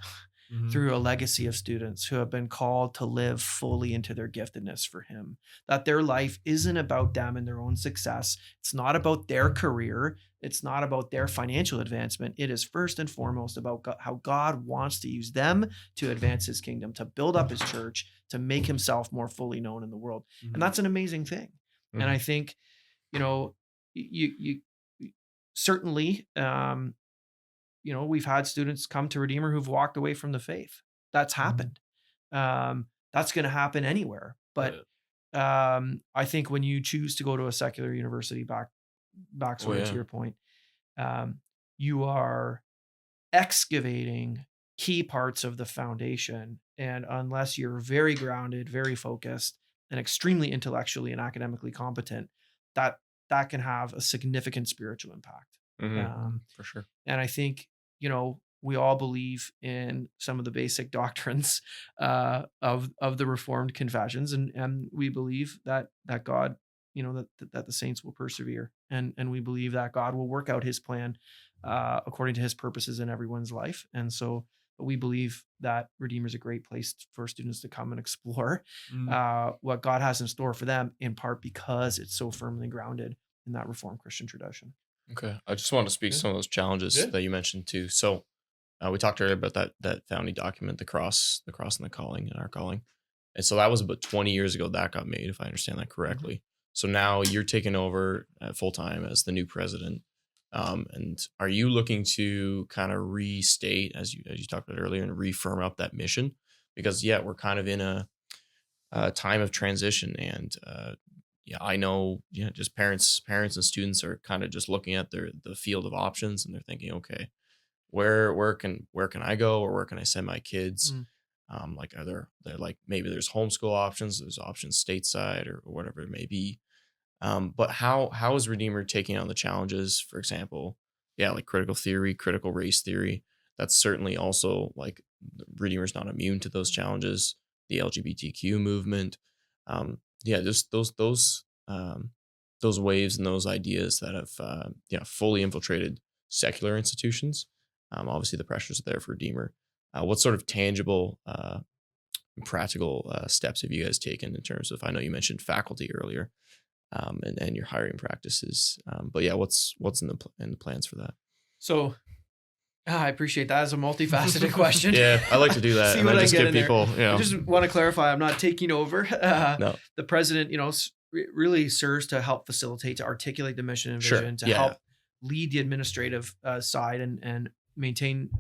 through a legacy of students who have been called to live fully into their giftedness for him? That their life isn't about them and their own success. It's not about their career. It's not about their financial advancement. It is first and foremost about how God wants to use them to advance his kingdom, to build up his church, to make himself more fully known in the world. And that's an amazing thing. And I think, you certainly, we've had students come to Redeemer who've walked away from the faith. That's happened. That's going to happen anywhere. But I think when you choose to go to a secular university, back to your point, you are excavating key parts of the foundation. And unless you're very grounded, very focused, and extremely intellectually and academically competent, that can have a significant spiritual impact. For sure. And I think, we all believe in some of the basic doctrines of the Reformed confessions, and we believe that God, that the saints will persevere, and we believe that God will work out his plan according to his purposes in everyone's life. And so we believe that Redeemer is a great place for students to come and explore what God has in store for them, in part because it's so firmly grounded in that Reformed Christian tradition. Okay. I just want to speak to Yeah. some of those challenges Yeah. that you mentioned too. So we talked earlier about that founding document, the cross and the calling and our calling. And so that was about 20 years ago that got made, if I understand that correctly. So now you're taking over full time as the new president. And are you looking to kind of restate, as you talked about earlier, and refirm up that mission? Because we're kind of in a time of transition, and I know, just parents and students are kind of just looking at the field of options, and they're thinking, okay, where can I go, or where can I send my kids? Mm. Like, they're like, maybe there's homeschool options, there's options stateside, or whatever it may be. But how is Redeemer taking on the challenges? For example, like critical theory, critical race theory. That's certainly also, like, Redeemer's not immune to those challenges. The LGBTQ movement, just those waves and those ideas that have fully infiltrated secular institutions. Obviously, the pressures are there for Redeemer. What sort of tangible, practical steps have you guys taken in terms of? I know you mentioned faculty earlier, and your hiring practices. But what's in the plans for that? So I appreciate that as a multifaceted question. Yeah, I like to do that, See and what then I just get give in there. people. I just want to clarify, I'm not taking over. No. The president, really serves to help facilitate, to articulate the mission and Sure. vision, to Yeah. help lead the administrative side and maintain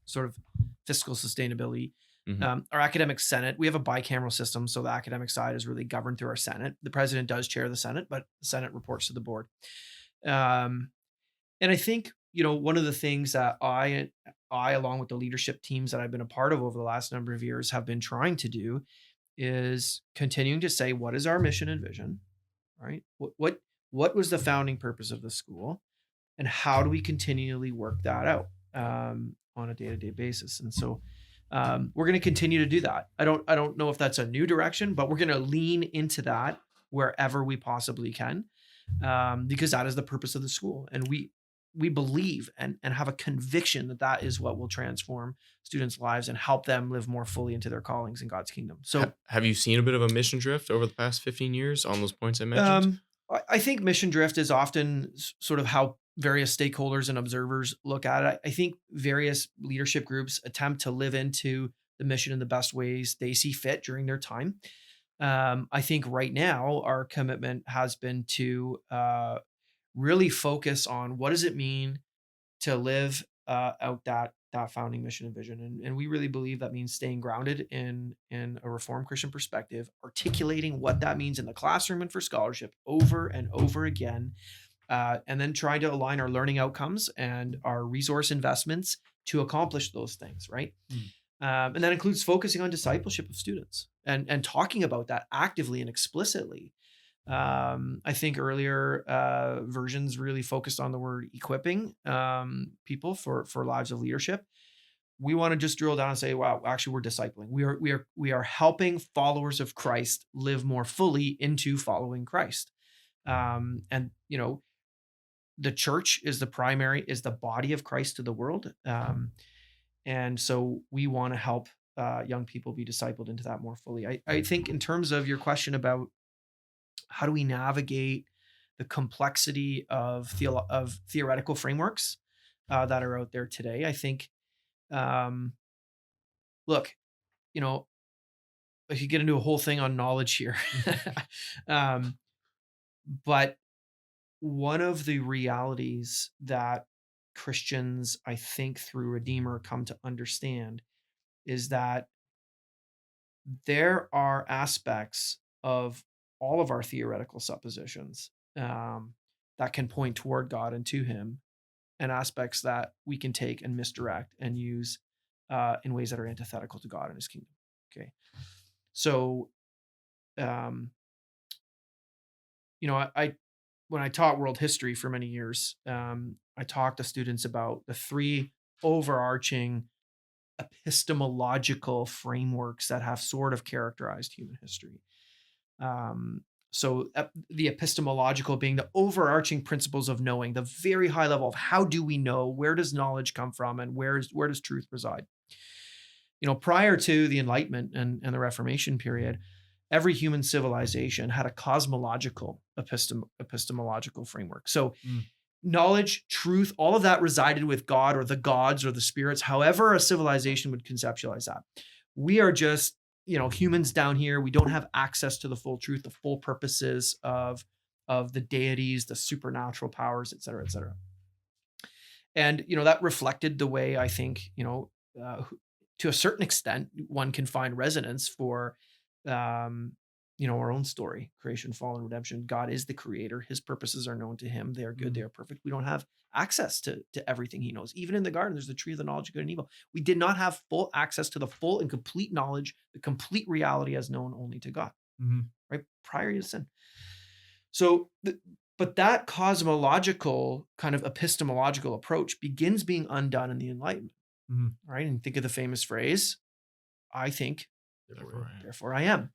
sort of fiscal sustainability. Mhm. Our academic senate, we have a bicameral system, so the academic side is really governed through our senate. The president does chair the senate, but the senate reports to the board. And I think, one of the things that I, along with the leadership teams that I've been a part of over the last number of years, have been trying to do is continuing to say, what is our mission and vision, right? What was the founding purpose of the school, and how do we continually work that out on a day-to-day basis? And so we're going to continue to do that. I don't know if that's a new direction, but we're going to lean into that wherever we possibly can, because that is the purpose of the school, and we believe and have a conviction that that is what will transform students' lives and help them live more fully into their callings in God's kingdom. So have you seen a bit of a mission drift over the past 15 years on those points I mentioned? I think mission drift is often sort of how various stakeholders and observers look at it. I think various leadership groups attempt to live into the mission in the best ways they see fit during their time. I think right now our commitment has been to really focus on what does it mean to live out that founding mission and vision, and we really believe that means staying grounded in a Reformed Christian perspective, articulating what that means in the classroom and for scholarship over and over again, and then trying to align our learning outcomes and our resource investments to accomplish those things, right? And that includes focusing on discipleship of students and talking about that actively and explicitly. I think earlier versions really focused on the word equipping people for lives of leadership. We want to just drill down and say, wow, actually we're discipling. We are helping followers of Christ live more fully into following Christ. And the church is the body of Christ to the world. And so we want to help young people be discipled into that more fully. I think in terms of your question about how do we navigate the complexity of theoretical frameworks that are out there today, I think, look, I could get into a whole thing on knowledge here. But one of the realities that Christians, I think, through Redeemer come to understand is that there are aspects of all of our theoretical suppositions that can point toward God and to Him, and aspects that we can take and misdirect and use in ways that are antithetical to God and His kingdom. Okay, so I when I taught world history for many years, I talked to students about the three overarching epistemological frameworks that have sort of characterized human history. So the epistemological being the overarching principles of knowing, the very high level of how do we know, where does knowledge come from, and where does truth reside? Prior to the Enlightenment and the Reformation period, every human civilization had a cosmological epistemological framework. So knowledge, truth, all of that resided with God or the gods or the spirits, however a civilization would conceptualize that. We are just, humans down here. We don't have access to the full truth, the full purposes of the deities, the supernatural powers, et cetera, et cetera. And, that reflected the way I think, to a certain extent, one can find resonance for, our own story, creation, fall, and redemption. God is the creator. His purposes are known to him. They are good. They are perfect. We don't have access to everything he knows. Even in the garden, there's the tree of the knowledge of good and evil. We did not have full access to the full and complete knowledge, the complete reality as known only to God, right? Prior to sin. So, but that cosmological kind of epistemological approach begins being undone in the Enlightenment, right? And think of the famous phrase, I think, therefore I am.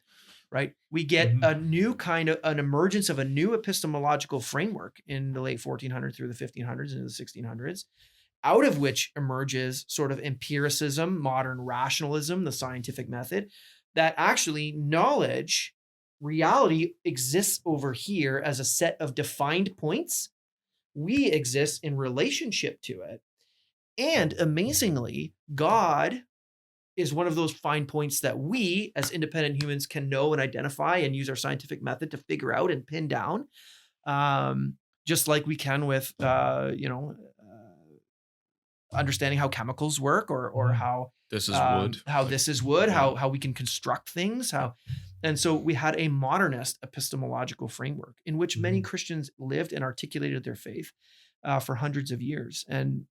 Right. We get a new kind of an emergence of a new epistemological framework in the late 1400s through the 1500s into the 1600s, out of which emerges sort of empiricism, modern rationalism, the scientific method, that actually knowledge, reality exists over here as a set of defined points. We exist in relationship to it. And amazingly, God is one of those fine points that we as independent humans can know and identify and use our scientific method to figure out and pin down. Just like we can with, understanding how chemicals work or how this is wood, this is wood, how we can construct things, and so we had a modernist epistemological framework in which many Christians lived and articulated their faith for hundreds of years. And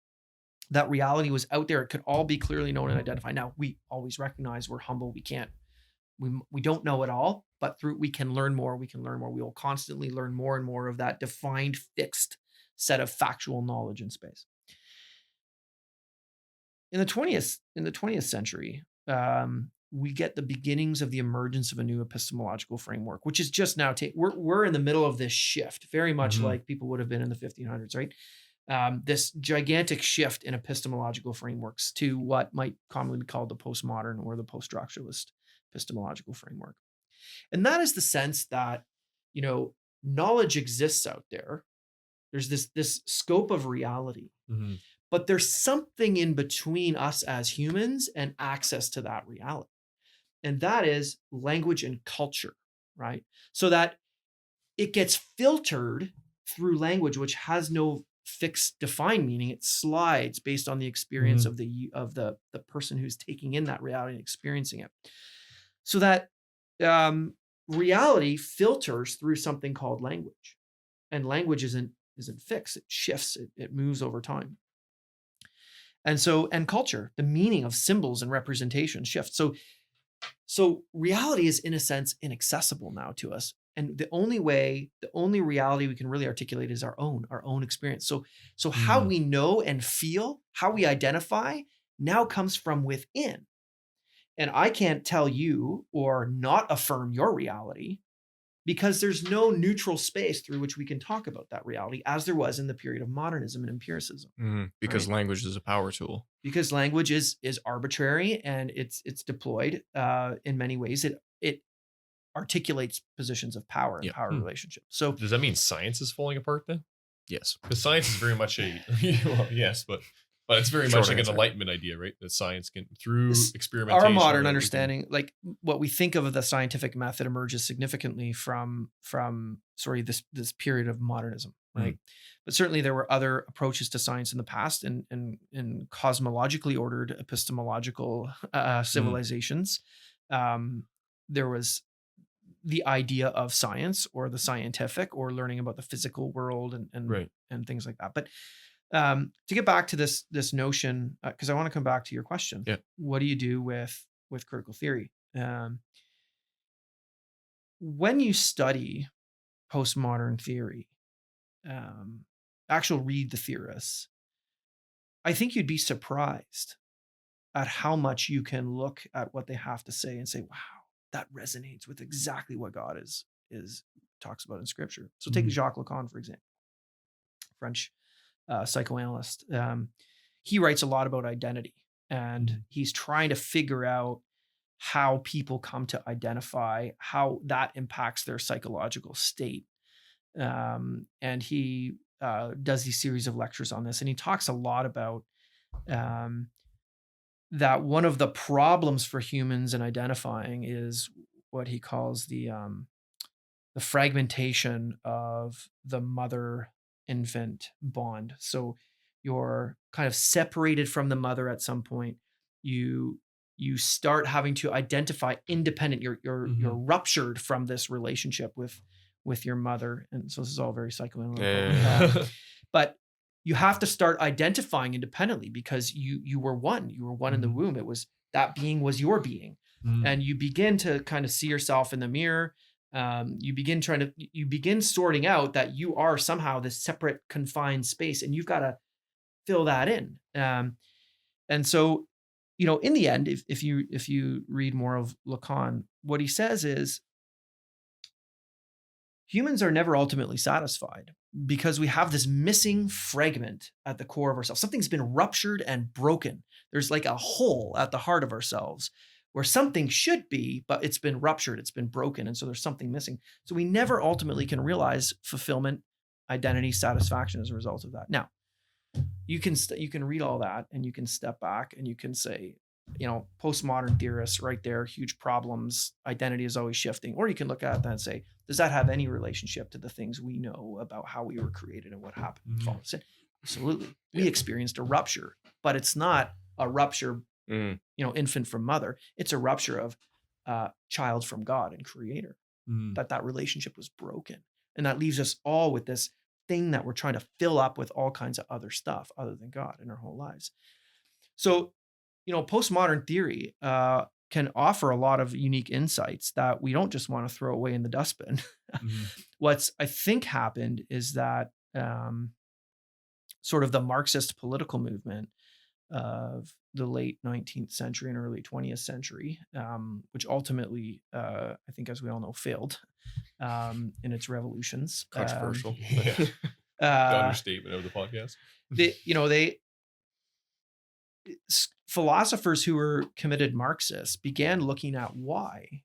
that reality was out there. It could all be clearly known and identified. Now, we always recognize we're humble. We don't know it all, but we can learn more. We will constantly learn more and more of that defined, fixed set of factual knowledge in space. In the 20th century, we get the beginnings of the emergence of a new epistemological framework, which is just now we're in the middle of this shift, very much like people would have been in the 1500s, right? This gigantic shift in epistemological frameworks to what might commonly be called the postmodern or the post-structuralist epistemological framework. And that is the sense that, knowledge exists out there. There's this scope of reality, but there's something in between us as humans and access to that reality. And that is language and culture, right? So that it gets filtered through language, which has no fixed defined meaning. It slides based on the experience of the person who's taking in that reality and experiencing it. So that reality filters through something called language, and language isn't fixed. It shifts. It moves over time. And culture, the meaning of symbols and representation shifts. So reality is in a sense inaccessible now to us. And the only reality we can really articulate is our own experience. So how we know and feel, how we identify now comes from within. And I can't tell you or not affirm your reality because there's no neutral space through which we can talk about that reality as there was in the period of modernism and empiricism. Because language is a power tool. Because language is arbitrary and it's deployed in many ways. It articulates positions of power and power relationships. So does that mean science is falling apart then? Yes. Because science is very much yes, but it's very much like an enlightenment idea, right? That science can, through experimentation. Our modern understanding, like what we think of the scientific method, emerges significantly from this period of modernism, right? But certainly there were other approaches to science in the past and cosmologically ordered epistemological civilizations. There was the idea of science or the scientific or learning about the physical world and things like that. But to get back to this notion, because I want to come back to your question. Yeah. What do you do with critical theory? When you study postmodern theory, read the theorists, I think you'd be surprised at how much you can look at what they have to say and say, wow, that resonates with exactly what God is talks about in Scripture. So take Jacques Lacan, for example, French psychoanalyst. He writes a lot about identity, and he's trying to figure out how people come to identify, how that impacts their psychological state. And he does these series of lectures on this, and he talks a lot about um, that one of the problems for humans in identifying is what he calls the fragmentation of the mother-infant bond. So you're kind of separated from the mother at some point. You start having to identify independent. You're ruptured from this relationship with your mother, and so this is all very psychoanalytical. Yeah. But you have to start identifying independently because you were one. You were one in the womb. It was that being was your being, and you begin to kind of see yourself in the mirror. You begin sorting out that you are somehow this separate confined space, and you've got to fill that in. And so, in the end, if you read more of Lacan, what he says is humans are never ultimately satisfied because we have this missing fragment at the core of ourselves. Something's been ruptured and broken. There's like a hole at the heart of ourselves where something should be, but it's been ruptured, it's been broken, and so there's something missing. So we never ultimately can realize fulfillment, identity, satisfaction as a result of that. Now, you can read all that and you can step back and you can say, postmodern theorists right there, huge problems, identity is always shifting. Or you can look at that and say, does that have any relationship to the things we know about how we were created and what happened? Absolutely. We experienced a rupture, but it's not a rupture infant from mother. It's a rupture of child from God and creator, that relationship was broken. And that leaves us all with this thing that we're trying to fill up with all kinds of other stuff other than God in our whole lives. So, postmodern theory can offer a lot of unique insights that we don't just want to throw away in the dustbin. What's I think happened is that sort of the Marxist political movement of the late 19th century and early 20th century, which ultimately, I think, as we all know, failed in its revolutions. Controversial. The understatement of the podcast. Philosophers who were committed Marxists began looking at why.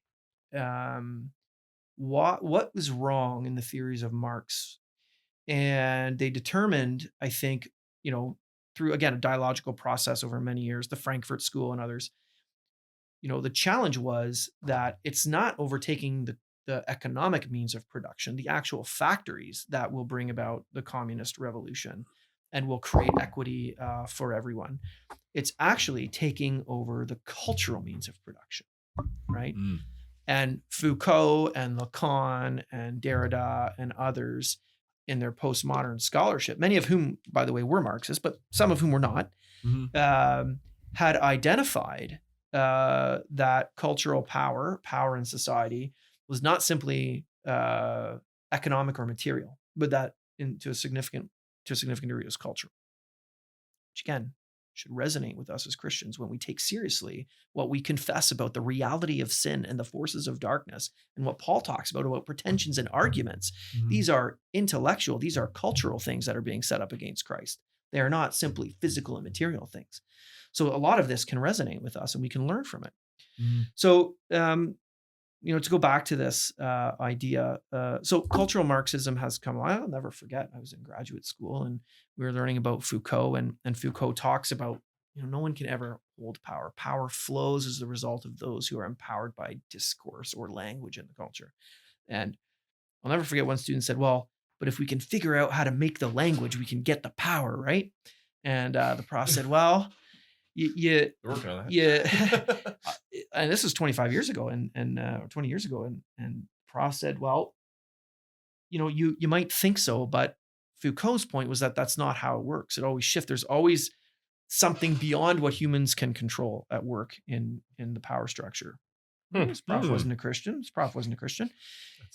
What was wrong in the theories of Marx? And they determined, I think, through, again, a dialogical process over many years, the Frankfurt School and others, the challenge was that it's not overtaking the economic means of production, the actual factories that will bring about the communist revolution and will create equity for everyone. It's actually taking over the cultural means of production, right? And Foucault and Lacan and Derrida and others in their postmodern scholarship, many of whom, by the way, were Marxists, but some of whom were not, had identified that cultural power in society was not simply economic or material, but that to a significant degree was cultural, which again should resonate with us as Christians when we take seriously what we confess about the reality of sin and the forces of darkness and what Paul talks about pretensions and arguments. These are intellectual, these are cultural things that are being set up against Christ. They are not simply physical and material things. So a lot of this can resonate with us and we can learn from it. So, to go back to this idea, so cultural Marxism has come along. I'll never forget, I was in graduate school and we were learning about Foucault, and Foucault talks about, no one can ever hold power. Power flows as the result of those who are empowered by discourse or language in the culture. And I'll never forget one student said, well, but if we can figure out how to make the language, we can get the power, right? And the prof said, well, and this was 25 years ago and 20 years ago. And prof said, well, you might think so, but Foucault's point was that that's not how it works. It always shifts. There's always something beyond what humans can control at work in the power structure. This prof wasn't a Christian.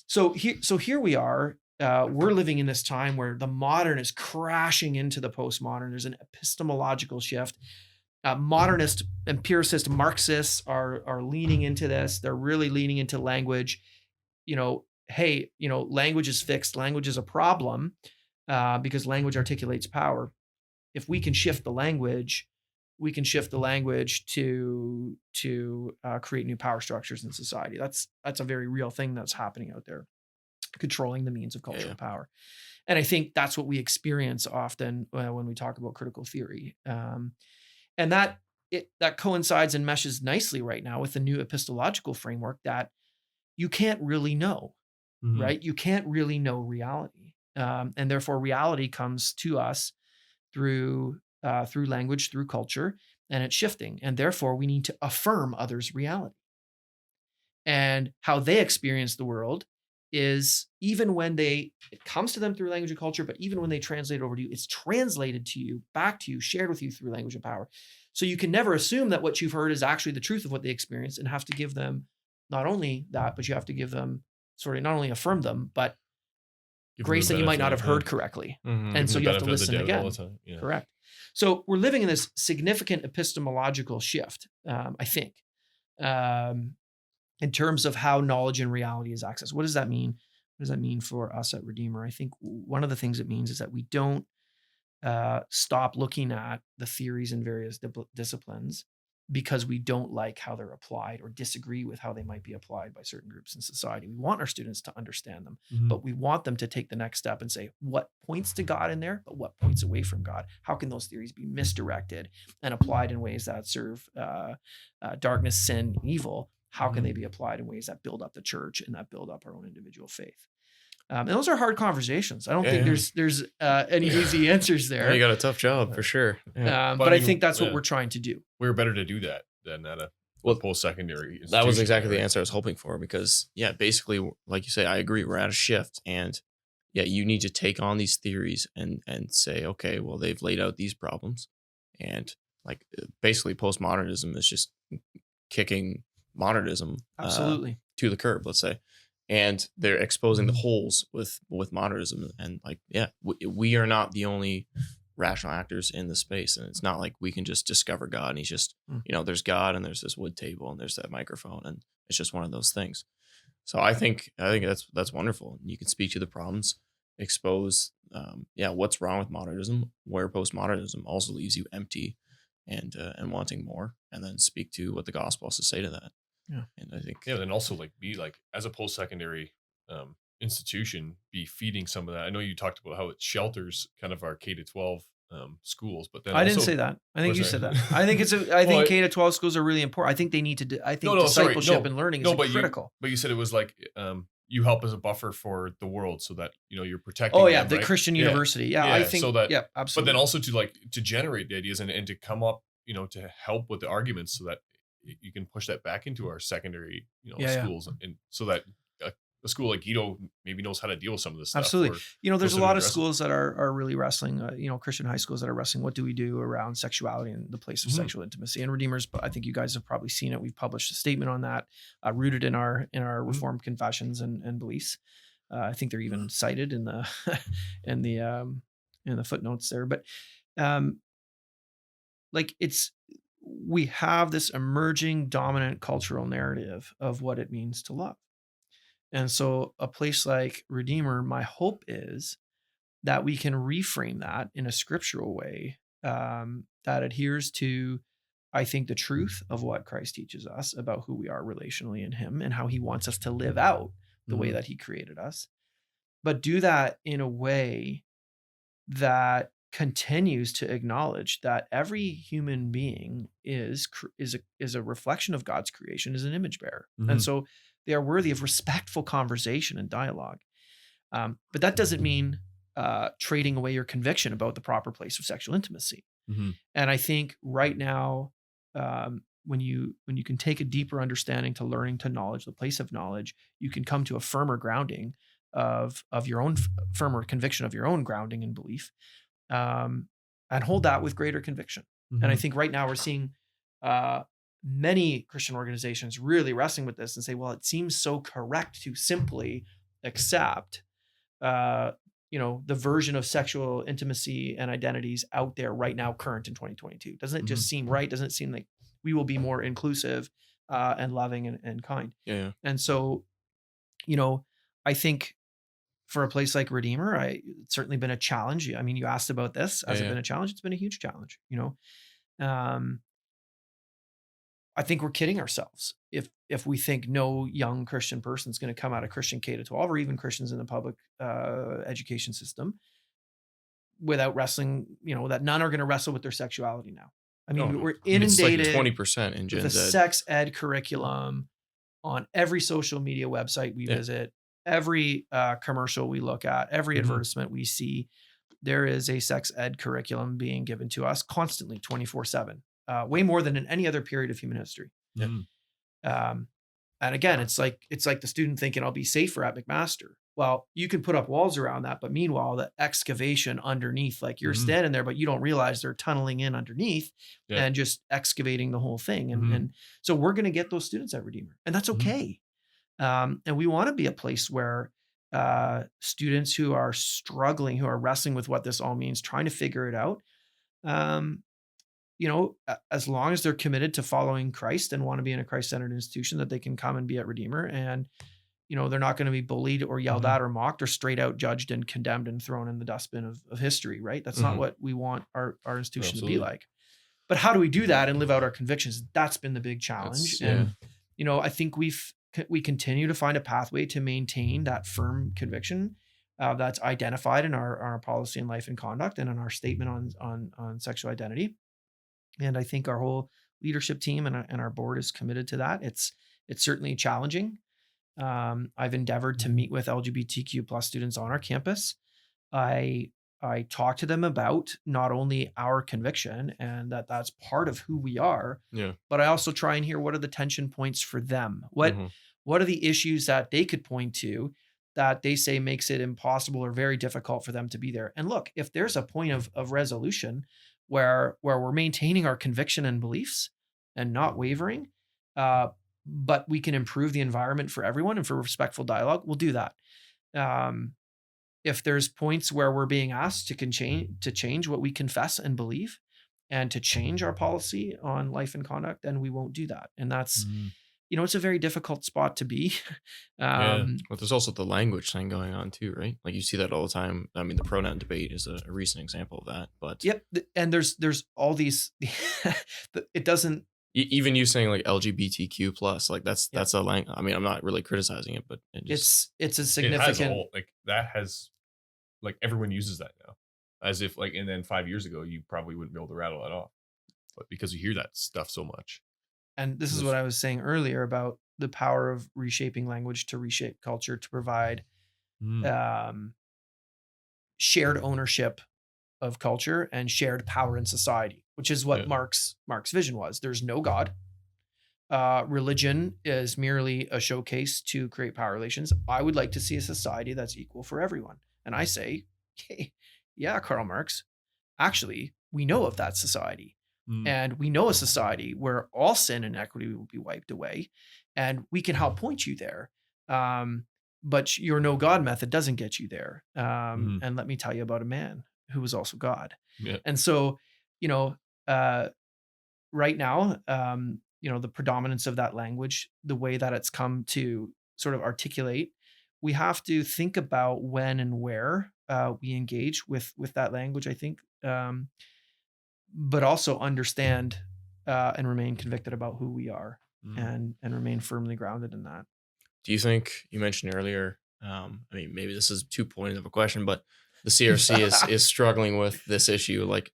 So here we are. We're living in this time where the modern is crashing into the postmodern. There's an epistemological shift. Modernist, empiricist Marxists are leaning into this. They're really leaning into language. Language is fixed. Language is a problem because language articulates power. If we can shift the language, we can shift the language to create new power structures in society. That's a very real thing that's happening out there, controlling the means of cultural power. And I think that's what we experience often when we talk about critical theory. And that coincides and meshes nicely right now with the new epistemological framework that you can't really know, right? You can't really know reality. And therefore reality comes to us through language, through culture, and it's shifting. And therefore we need to affirm others' reality. And how they experience the world is, even when it comes to them through language and culture, but even when they translate it over to you, it's translated to you, back to you, shared with you through language and power. So you can never assume that what you've heard is actually the truth of what they experience, and have to give them not only that, but you have to give them not only affirm them, but grace that you might not have heard correctly. And so you have to listen again. Yeah. Correct. So we're living in this significant epistemological shift, I think, in terms of how knowledge and reality is accessed. What does that mean? What does that mean for us at Redeemer? I think one of the things it means is that we don't stop looking at the theories in various disciplines because we don't like how they're applied or disagree with how they might be applied by certain groups in society. We want our students to understand them, but we want them to take the next step and say, what points to God in there, but what points away from God? How can those theories be misdirected and applied in ways that serve darkness, sin, evil? How can they be applied in ways that build up the church and that build up our own individual faith? And those are hard conversations. I don't think there's any easy answers there. You got a tough job for sure. But I think that's what we're trying to do. We're better to do that than at a post-secondary institution. That was exactly the answer I was hoping for, because basically, like you say, I agree. We're at a shift, and you need to take on these theories and say, okay, well, they've laid out these problems, and like basically postmodernism is just kicking modernism absolutely to the curb, let's say. And they're exposing the holes with modernism. And like, we are not the only rational actors in the space. And it's not like we can just discover God and he's just, there's God and there's this wood table and there's that microphone. And it's just one of those things. So I think that's wonderful. You can speak to the problems, expose, what's wrong with modernism, where postmodernism also leaves you empty and wanting more, and then speak to what the gospel has to say to that. Yeah. And I think then also be like, as a post-secondary institution, be feeding some of that. I know you talked about how it shelters kind of our K-12 schools, but then I didn't say that. I think you said that. I think I think K-12 schools are really important. I think they need to I think discipleship and learning is critical. But you said it was like you help as a buffer for the world, so that you're protecting them, the right? Christian university. I think so that absolutely. But then also to generate the ideas and to come up, to help with the arguments, so that you can push that back into our secondary, schools, and so that a school like Guido maybe knows how to deal with some of this stuff. Absolutely. There's a lot of schools that are really wrestling, Christian high schools that are wrestling. What do we do around sexuality and the place of sexual intimacy? And Redeemers, I think you guys have probably seen it. We've published a statement on that, rooted in our Reformed confessions and beliefs. I think they're even cited in the in the footnotes there. But we have this emerging dominant cultural narrative of what it means to love. And so a place like Redeemer, my hope is that we can reframe that in a scriptural way that adheres to, I think, the truth of what Christ teaches us about who we are relationally in him and how he wants us to live out the way that he created us, but do that in a way that continues to acknowledge that every human being is a reflection of God's creation, is an image bearer. And so they are worthy of respectful conversation and dialogue. But that doesn't mean trading away your conviction about the proper place of sexual intimacy. And I think right now, when you can take a deeper understanding to learning to knowledge, the place of knowledge, you can come to a firmer grounding of your own, firmer conviction of your own grounding and belief. And hold that with greater conviction. And I think right now we're seeing many Christian organizations really wrestling with this and say, well, it seems so correct to simply accept, the version of sexual intimacy and identities out there right now, current in 2022. Doesn't it just seem right? Doesn't it seem like we will be more inclusive and loving and kind? Yeah. And so, I think for a place like Redeemer, it's certainly been a challenge. I mean, you asked about this. Has it been a challenge? It's been a huge challenge, I think we're kidding ourselves if we think no young Christian person is going to come out of Christian K to 12 or even Christians in the public education system without wrestling, that none are going to wrestle with their sexuality now. I mean, we're inundated it's like 20% in Gen with the Z. sex ed curriculum on every social media website we visit, every commercial we look at, every advertisement we see. There is a sex ed curriculum being given to us constantly, 24/7, way more than in any other period of human history. And again, it's like the student thinking I'll be safer at McMaster. Well, you can put up walls around that, but meanwhile, the excavation underneath, like you're standing there, but you don't realize they're tunneling in underneath and just excavating the whole thing. And so we're going to get those students at Redeemer, and that's okay. And we want to be a place where students who are struggling, who are wrestling with what this all means, trying to figure it out, as long as they're committed to following Christ and want to be in a Christ-centered institution, that they can come and be at Redeemer, and they're not going to be bullied or yelled at or mocked or straight out judged and condemned and thrown in the dustbin of history, right? That's not what we want our institution to be like. But how do we do that and live out our convictions? That's been the big challenge. And I think we continue to find a pathway to maintain that firm conviction that's identified in our policy in life and conduct and in our statement on sexual identity. And I think our whole leadership team and our board is committed to that. It's certainly challenging. I've endeavored to meet with LGBTQ plus students on our campus. I talk to them about not only our conviction and that's part of who we are, but I also try and hear what are the tension points for them. What are the issues that they could point to that they say makes it impossible or very difficult for them to be there? And look, if there's a point of resolution where we're maintaining our conviction and beliefs and not wavering, but we can improve the environment for everyone and for respectful dialogue, we'll do that. If there's points where we're being asked to change what we confess and believe and to change our policy on life and conduct, then we won't do that. And that's, it's a very difficult spot to be. But there's also the language thing going on too, right? Like you see that all the time. I mean, the pronoun debate is a recent example of that, but and there's all these, it doesn't, even you saying like LGBTQ plus, like that's a language. I mean, I'm not really criticizing it, but it's a significant, like everyone uses that now as if like, and then 5 years ago, you probably wouldn't be able to rattle that off, but because you hear that stuff so much. And this is what I was saying earlier about the power of reshaping language to reshape culture, to provide shared ownership of culture and shared power in society, which is what Marx's vision was. There's no God. Religion is merely a showcase to create power relations. I would like to see a society that's equal for everyone. And I say, hey, yeah, Karl Marx, actually, we know of that society. And we know a society where all sin and equity will be wiped away, and we can help point you there. But your no God method doesn't get you there. And let me tell you about a man who was also God. And so, right now, the predominance of that language, the way that it's come to sort of articulate, we have to think about when and where we engage with that language, I think. But also understand and remain convicted about who we are and remain firmly grounded in that. Do you think, you mentioned earlier, I mean, maybe this is too pointed of a question, but the CRC is struggling with this issue, like,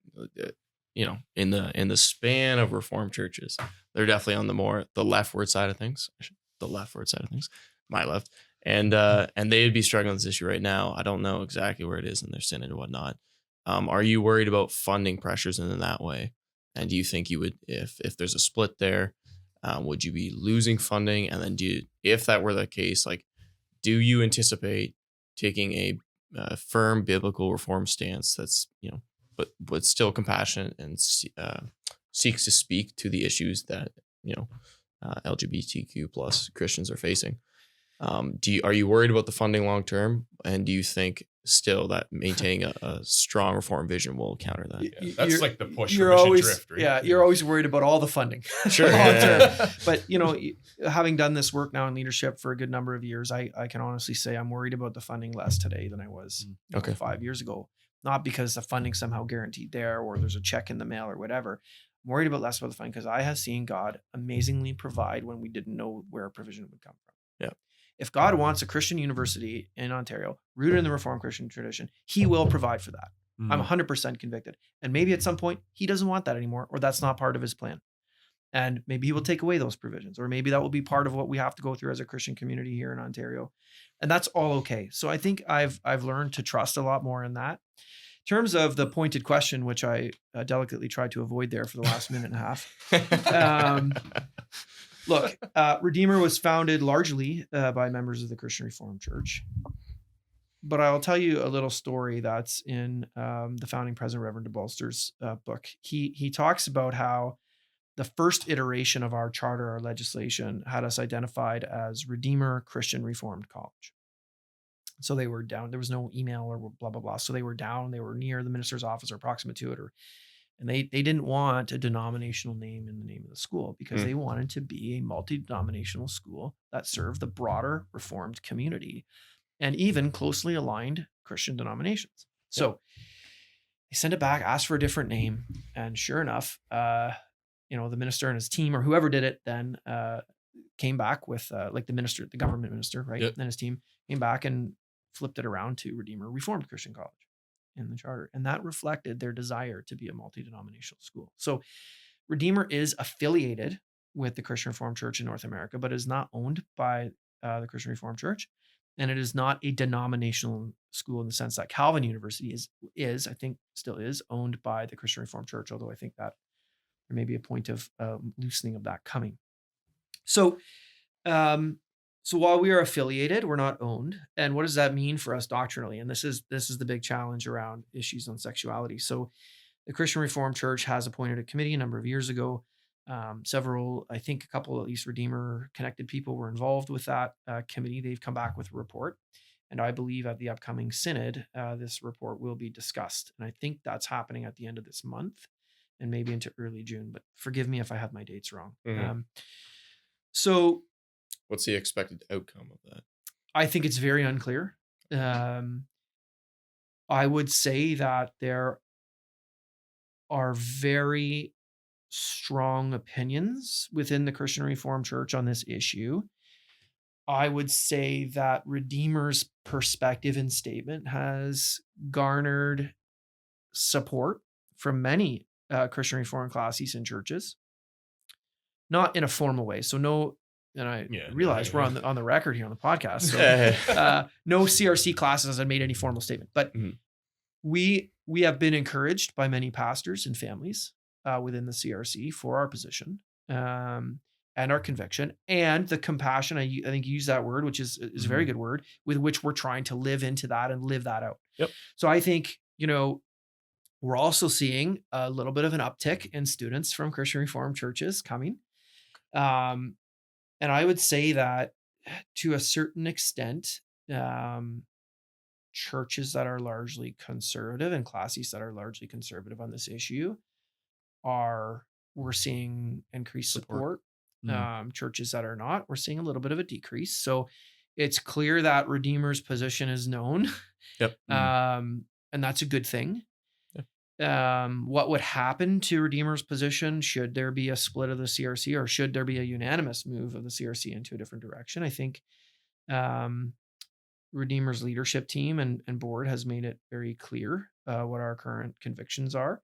in the span of Reformed churches, they're definitely on the leftward side of things, my left. And they'd be struggling with this issue right now. I don't know exactly where it is in their synod and whatnot. Are you worried about funding pressures in that way? And do you think you would, if there's a split there, would you be losing funding? And then if that were the case, like, do you anticipate taking a firm biblical reform stance that's, but still compassionate and seeks to speak to the issues that, LGBTQ plus Christians are facing? Are you worried about the funding long term? And do you think still that maintaining a strong reform vision will counter that? Yeah, that's like the push. You're always drift, right? You're always worried about all the funding. Sure. But having done this work now in leadership for a good number of years, I can honestly say I'm worried about the funding less today than I was 5 years ago. Not because the funding's somehow guaranteed there or there's a check in the mail or whatever. I'm worried about less about the funding because I have seen God amazingly provide when we didn't know where provision would come from. Yeah. If God wants a Christian university in Ontario rooted in the Reformed Christian tradition, he will provide for that. I'm 100% convicted. And maybe at some point he doesn't want that anymore, or that's not part of his plan. And maybe he will take away those provisions, or maybe that will be part of what we have to go through as a Christian community here in Ontario. And that's all okay. So I think I've learned to trust a lot more in that. In terms of the pointed question, which I delicately tried to avoid there for the last minute and a half. Look, Redeemer was founded largely by members of the Christian Reformed Church. But I'll tell you a little story that's in the founding president, Reverend DeBolster's book. He talks about how the first iteration of our charter, our legislation, had us identified as Redeemer Christian Reformed College. So they were down. There was no email or blah, blah, blah. So they were down. They were near the minister's office or proximate to it. And they didn't want a denominational name in the name of the school because they wanted to be a multi-denominational school that served the broader Reformed community and even closely aligned Christian denominations. So they sent it back, asked for a different name. And sure enough, the minister and his team or whoever did it then came back with the government minister, right? Yep. And his team came back and flipped it around to Redeemer Reformed Christian College in the charter. And that reflected their desire to be a multi-denominational school. So Redeemer is affiliated with the Christian Reformed Church in North America, but is not owned by the Christian Reformed Church. And it is not a denominational school in the sense that Calvin University is, I think still is, owned by the Christian Reformed Church, although I think that there may be a point of loosening of that coming. So while we are affiliated, we're not owned. And what does that mean for us doctrinally? And this is the big challenge around issues on sexuality. So the Christian Reformed Church has appointed a committee a number of years ago. Several, I think a couple at least Redeemer connected people were involved with that committee. They've come back with a report. And I believe at the upcoming synod, this report will be discussed. And I think that's happening at the end of this month and maybe into early June. But forgive me if I have my dates wrong. So what's the expected outcome of that? I think it's very unclear. I would say that there are very strong opinions within the Christian Reformed Church on this issue. I would say that Redeemer's perspective and statement has garnered support from many Christian Reformed classes and churches, not in a formal way. So no, and I realize we're on the record here on the podcast. So no CRC classes have made any formal statement, but we have been encouraged by many pastors and families within the CRC for our position and our conviction and the compassion. I think you use that word, which is a very good word, with which we're trying to live into that and live that out. Yep. So I think, we're also seeing a little bit of an uptick in students from Christian Reformed churches coming. And I would say that to a certain extent, churches that are largely conservative and classes that are largely conservative on this issue we're seeing increased support. Churches that are not, we're seeing a little bit of a decrease. So it's clear that Redeemer's position is known. Yep. And that's a good thing. What would happen to Redeemer's position should there be a split of the CRC, or should there be a unanimous move of the CRC into a different direction? I think Redeemer's leadership team and board has made it very clear what our current convictions are.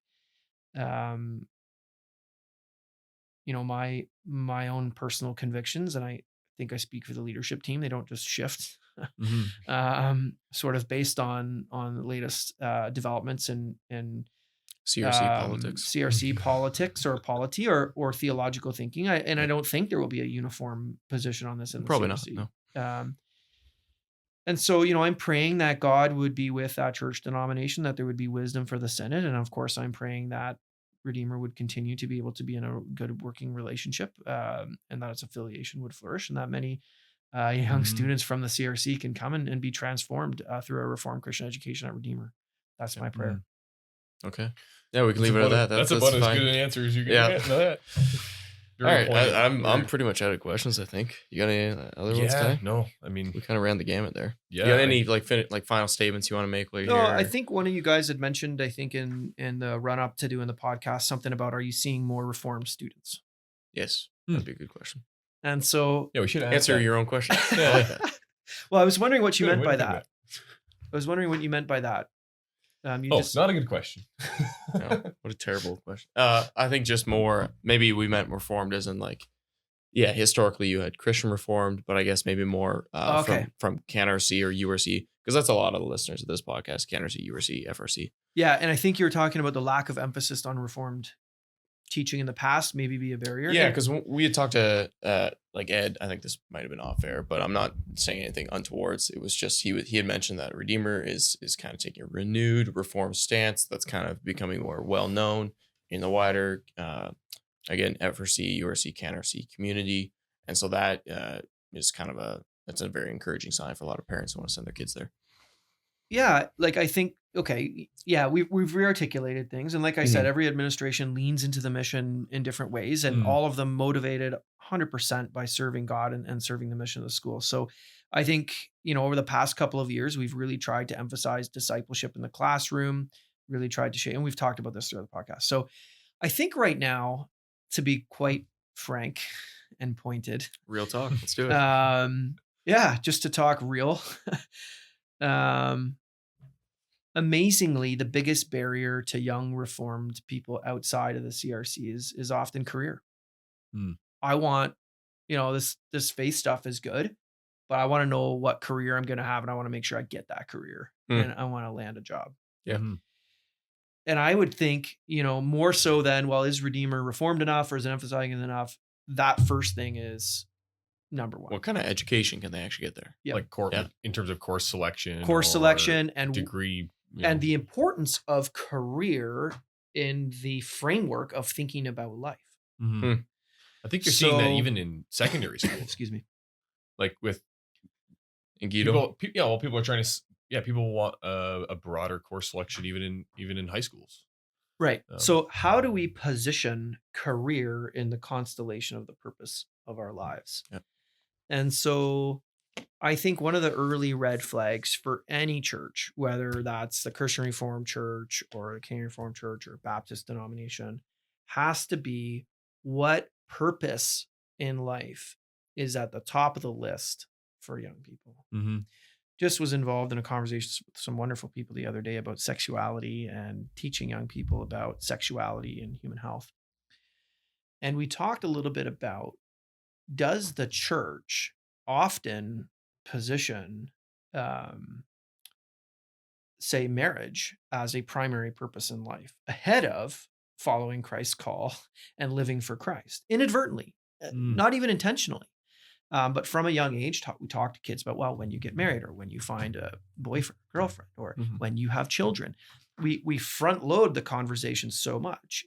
My own personal convictions, and I think I speak for the leadership team, they don't just shift sort of based on the latest developments in CRC politics or polity or theological thinking. I don't think there will be a uniform position on this in the Probably CRC. not. No. And so, I'm praying that God would be with that church denomination, that there would be wisdom for the synod. And of course, I'm praying that Redeemer would continue to be able to be in a good working relationship, and that its affiliation would flourish, and that many young students from the CRC can come and be transformed through a Reformed Christian education at Redeemer. That's my prayer. Okay. Yeah, we can leave it at that. That's about as good an answer as you can get. All right, I'm pretty much out of questions. I think you got any other ones, Ty? No, I mean, We kind of ran the gamut there. yeah. You got any like final statements you want to make while you're No, here? I think one of you guys had mentioned, I think in the run up to doing the podcast, something about, are you seeing more Reformed students? Yes, that'd be a good question. And so Yeah, we should Answer your own question. Yeah. I like that. well, I was wondering what you Good, meant way by to think that. I was wondering what you meant by that. It's not a good question. No, what a terrible question. I think just more, maybe we meant Reformed as in like, yeah, historically you had Christian Reformed, but I guess maybe more Okay. from CanRC or URC, because that's a lot of the listeners of this podcast, CanRC, URC, FRC. Yeah, and I think you were talking about the lack of emphasis on Reformed teaching in the past maybe be a barrier. Yeah, And- because we had talked to like Ed. I think this might have been off air, but I'm not saying anything untowards. It was just he had mentioned that Redeemer is kind of taking a renewed Reformed stance that's kind of becoming more well known in the wider again FRC, URC, CanRC community, and so that is kind of that's a very encouraging sign for a lot of parents who want to send their kids there. Yeah, like I think, okay, yeah, we've rearticulated things, and like I said, every administration leans into the mission in different ways, and all of them motivated 100% by serving God and serving the mission of the school. So I think, over the past couple of years, we've really tried to emphasize discipleship in the classroom, really tried to share, and we've talked about this throughout the podcast. So I think right now, to be quite frank and pointed, Real talk. Let's do it. yeah, just to talk real. Amazingly, the biggest barrier to young Reformed people outside of the CRC is often career. I want, this faith stuff is good, but I want to know what career I'm going to have, and I want to make sure I get that career, and I want to land a job. Yeah. And I would think, more so than, well, is Redeemer Reformed enough, or is it emphasizing it enough? That first thing is number one. What kind of education can they actually get there? Yeah. Like in terms of course selection, and degree, and the importance of career in the framework of thinking about life. I think you're seeing that even in secondary school. Excuse me. Like with Guido? people are trying to, people want a broader course selection even in high schools. Right. So how do we position career in the constellation of the purpose of our lives? Yep. And so I think one of the early red flags for any church, whether that's the Christian Reformed Church or the Canadian Reformed Church or Baptist denomination, has to be what purpose in life is at the top of the list for young people. Just was involved in a conversation with some wonderful people the other day about sexuality and teaching young people about sexuality and human health. And we talked a little bit about, does the church often position, say, marriage as a primary purpose in life ahead of following Christ's call and living for Christ inadvertently, not even intentionally. But from a young age, we talk to kids about, well, when you get married, or when you find a boyfriend, girlfriend, or when you have children, we front load the conversation so much.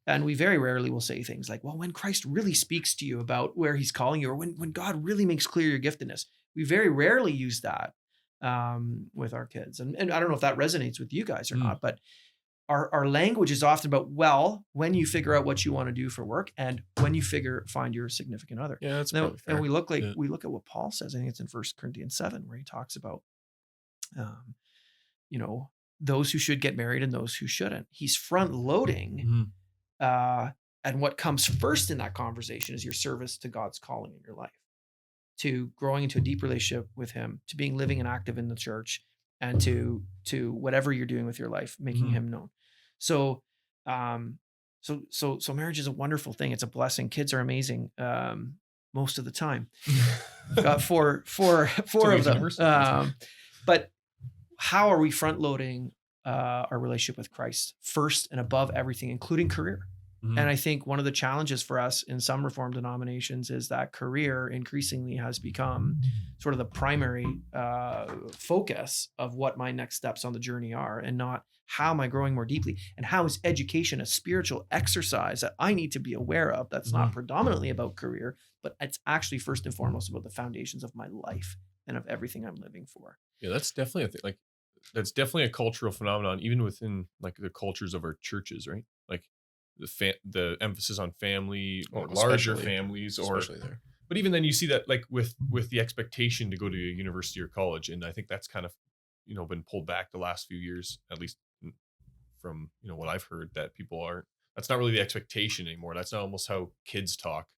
And we very rarely will say things like, well, when Christ really speaks to you about where he's calling you, or when God really makes clear your giftedness. We very rarely use that with our kids. And I don't know if that resonates with you guys or not, but our language is often about, well, when you figure out what you want to do for work, and when you find your significant other. Yeah, that's Now, probably fair. and we look at what Paul says. I think it's in 1 Corinthians 7, where he talks about, those who should get married and those who shouldn't. He's front loading. And what comes first in that conversation is your service to God's calling in your life, to growing into a deep relationship with him, to being living and active in the church, and to whatever you're doing with your life, making him known. So, so marriage is a wonderful thing. It's a blessing. Kids are amazing. Most of the time, got four of them. But how are we front loading our relationship with Christ first and above everything, including career? And I think one of the challenges for us in some Reformed denominations is that career increasingly has become sort of the primary focus of what my next steps on the journey are, and not how am I growing more deeply, and how is education a spiritual exercise that I need to be aware of that's not predominantly about career, but it's actually first and foremost about the foundations of my life and of everything I'm living for. Yeah, that's definitely a thing. That's definitely a cultural phenomenon, even within like the cultures of our churches, right? Like the emphasis on family or Well, larger especially families, or especially there. but even then you see that like with the expectation to go to a university or college, and I think that's kind of been pulled back the last few years, at least from what I've heard, that people aren't, that's not really the expectation anymore. That's not almost how kids talk,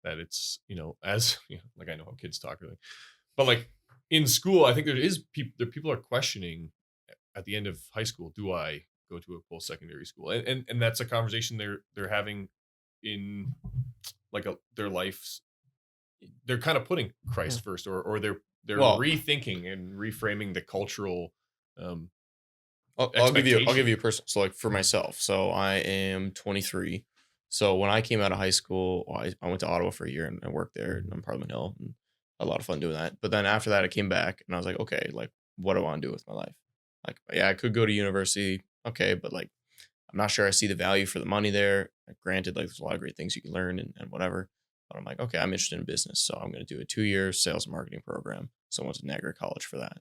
that it's as like I know how kids talk really, but like in school I think people are questioning at the end of high school, do I go to a post-secondary school, and that's a conversation they're having in like their lives. They're kind of putting Christ first, or they're Well, rethinking and reframing the cultural um I'll give you expectation. a person. So like for myself, so I am 23. So when I came out of high school, I went to Ottawa for a year and worked there in Parliament Hill, and had a lot of fun doing that. But then after that, I came back and I was like, okay, like what do I want to do with my life? Like, yeah, I could go to university, okay, but like I'm not sure I see the value for the money there. Like, granted, like there's a lot of great things you can learn and whatever. But I'm like, okay, I'm interested in business, so I'm going to do a 2-year sales and marketing program. So I went to Niagara College for that.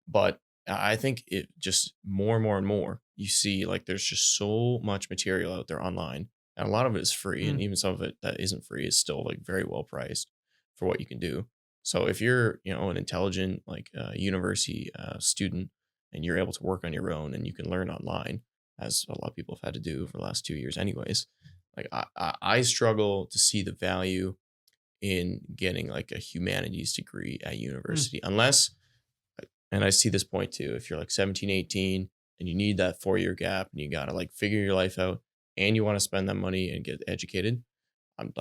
But I think it just more and more you see like there's just so much material out there online, and a lot of it is free, and Mm. even some of it that isn't free is still like very well priced for what you can do. So if you're an intelligent like university student, and you're able to work on your own and you can learn online, as a lot of people have had to do for the last 2 years anyways, like I struggle to see the value in getting like a humanities degree at university unless, and I see this point too, if you're like 17, 18 and you need that 4-year gap and you got to like figure your life out and you want to spend that money and get educated, I'm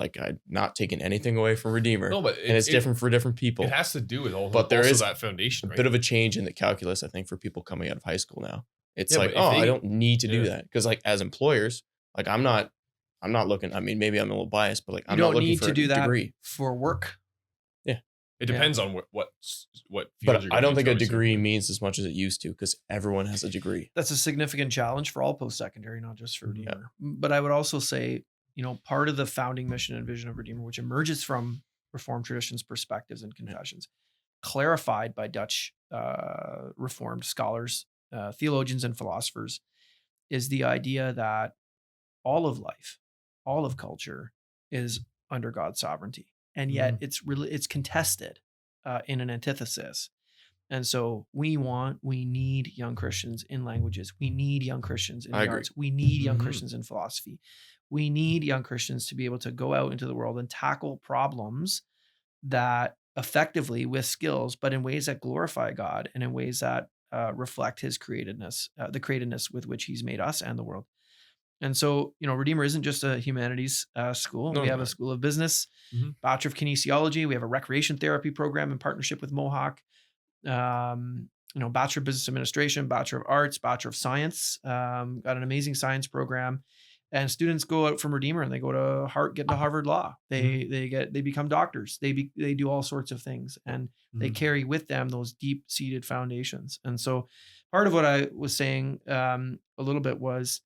not taking anything away from Redeemer. No, but And it's different for different it people. has to do with But there also is that foundation, a right? bit of a change in the calculus, I think, for people coming out of high school now. It's Yeah, like, but if oh, I they don't need to do yeah. that. Because like as employers, like I'm not looking, I mean, maybe I'm a little biased, but like You I'm not don't looking need for to a do that degree. for work. Yeah. It Yeah. depends on what fields But you're I going don't think into, a obviously. degree means as much as it used to, because everyone has a degree. That's a significant challenge for all post-secondary, not just for Mhm. Redeemer. But I would also say, part of the founding mission and vision of Redeemer, which emerges from Reformed traditions, perspectives, and confessions, clarified by Dutch Reformed scholars, theologians, and philosophers, is the idea that all of life, all of culture, is under God's sovereignty, and yet it's contested in an antithesis. And so we need young Christians in languages. We need young Christians in I the agree. arts. We need young Mhm. Christians in philosophy. We need young Christians to be able to go out into the world and tackle problems that effectively with skills, but in ways that glorify God and in ways that reflect his createdness, the createdness with which he's made us and the world. And so, Redeemer isn't just a humanities school. No, We no, have no. a school of business, Mhm. Bachelor of Kinesiology. We have a recreation therapy program in partnership with Mohawk. Bachelor of Business Administration, Bachelor of Arts, Bachelor of Science. Got an amazing science program, and students go out from Redeemer and they go to get into Harvard Law. They become doctors. They do all sorts of things, and they Mhm. carry with them those deep seated foundations. And so, part of what I was saying a little bit was,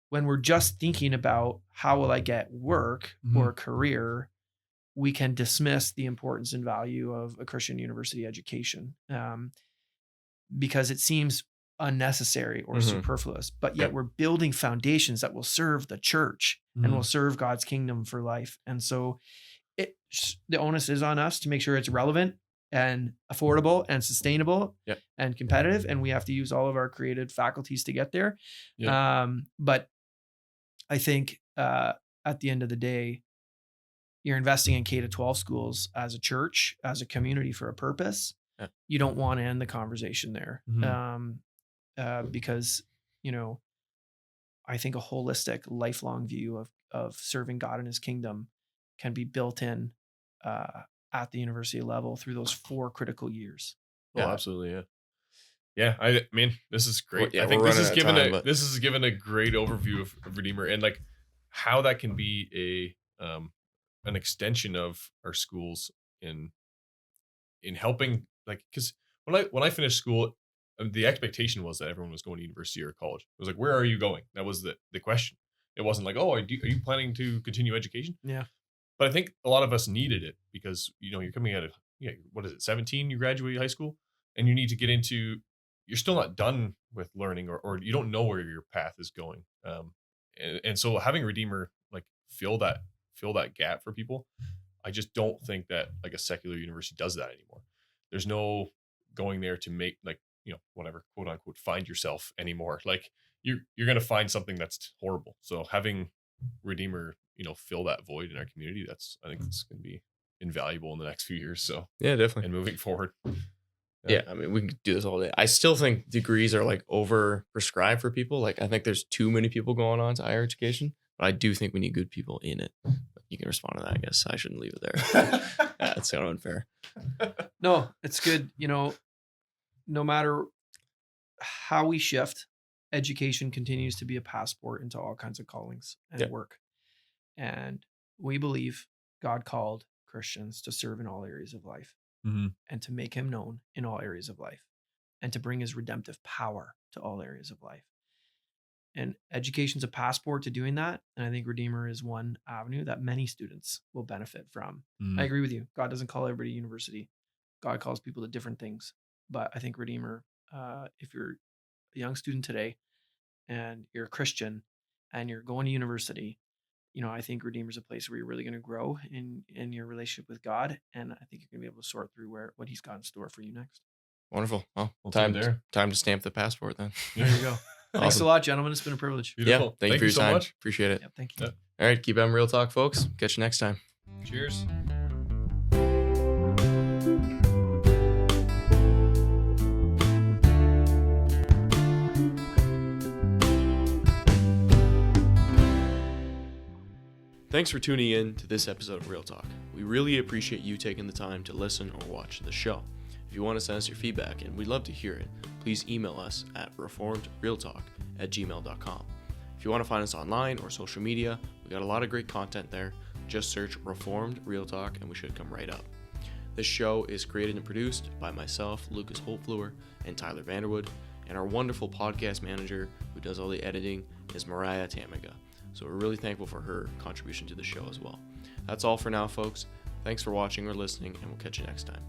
when we're just thinking about how will I get work or a career, we can dismiss the importance and value of a Christian university education because it seems unnecessary or Mhm. superfluous. But yet Yep. we're building foundations that will serve the church and will Mhm. serve God's kingdom for life. And so the onus is on us to make sure it's relevant and affordable and sustainable Yep. and competitive. And we have to use all of our creative faculties to get there. Yep. But I think at the end of the day, you're investing in K-12 schools as a church, as a community for a purpose. Yeah. You don't want to end the conversation there Mhm. because, I think a holistic, lifelong view of serving God and his kingdom can be built in at the university level through those 4 critical years. Oh, Yeah. absolutely, yeah. Yeah, I mean, this is great. Yeah, I think we're this running is out of given time, but this is given a great overview of Redeemer, and like how that can be an extension of our schools in helping, like, because when I finished school, the expectation was that everyone was going to university or college. It was like, where are you going? That was the question. It wasn't like, oh, are you planning to continue education? Yeah. But I think a lot of us needed it because you're coming out of, what is it, 17? You graduate high school, and you need to get into. You're still not done with learning, or you don't know where your path is going. and so having Redeemer like fill that gap for people, I just don't think that like a secular university does that anymore. There's no going there to make like, whatever, quote unquote, find yourself anymore. Like you're going to find something that's horrible. So having Redeemer, fill that void in our community, I think it's going to be invaluable in the next few years. So Yeah, definitely. and moving forward. Yeah, I mean, we can do this all day. I still think degrees are like over prescribed for people. Like, I think there's too many people going on to higher education, but I do think we need good people in it. You can respond to that, I guess. I shouldn't leave it there. Yeah, it's kind of unfair. No, it's good. No matter how we shift, education continues to be a passport into all kinds of callings and work. And we believe God called Christians to serve in all areas of life. And to make him known in all areas of life, and to bring his redemptive power to all areas of life. And education's a passport to doing that. And I think Redeemer is one avenue that many students will benefit from. I agree with you. God doesn't call everybody to university. God calls people to different things. But I think Redeemer, if you're a young student today and you're a Christian and you're going to university, I think Redeemer is a place where you're really going to grow in your relationship with God, and I think you're going to be able to sort through what He's got in store for you next. Wonderful. Well, We'll time there. to stamp the passport then. There you go. Thanks a lot, gentlemen. It's been a privilege. Beautiful. Yeah, thank you for your so time. much. Appreciate it. Yeah, thank you. Yeah. All right, keep having real talk, folks. Catch you next time. Cheers. Thanks for tuning in to this episode of Real Talk. We really appreciate you taking the time to listen or watch the show. If you want to send us your feedback, and we'd love to hear it, please email us at reformedrealtalk@gmail.com. If you want to find us online or social media, we got a lot of great content there. Just search Reformed Real Talk and we should come right up. This show is created and produced by myself, Lucas Holtfluer, and Tyler Vanderwood, and our wonderful podcast manager who does all the editing is Mariah Tamiga. So we're really thankful for her contribution to the show as well. That's all for now, folks. Thanks for watching or listening, and we'll catch you next time.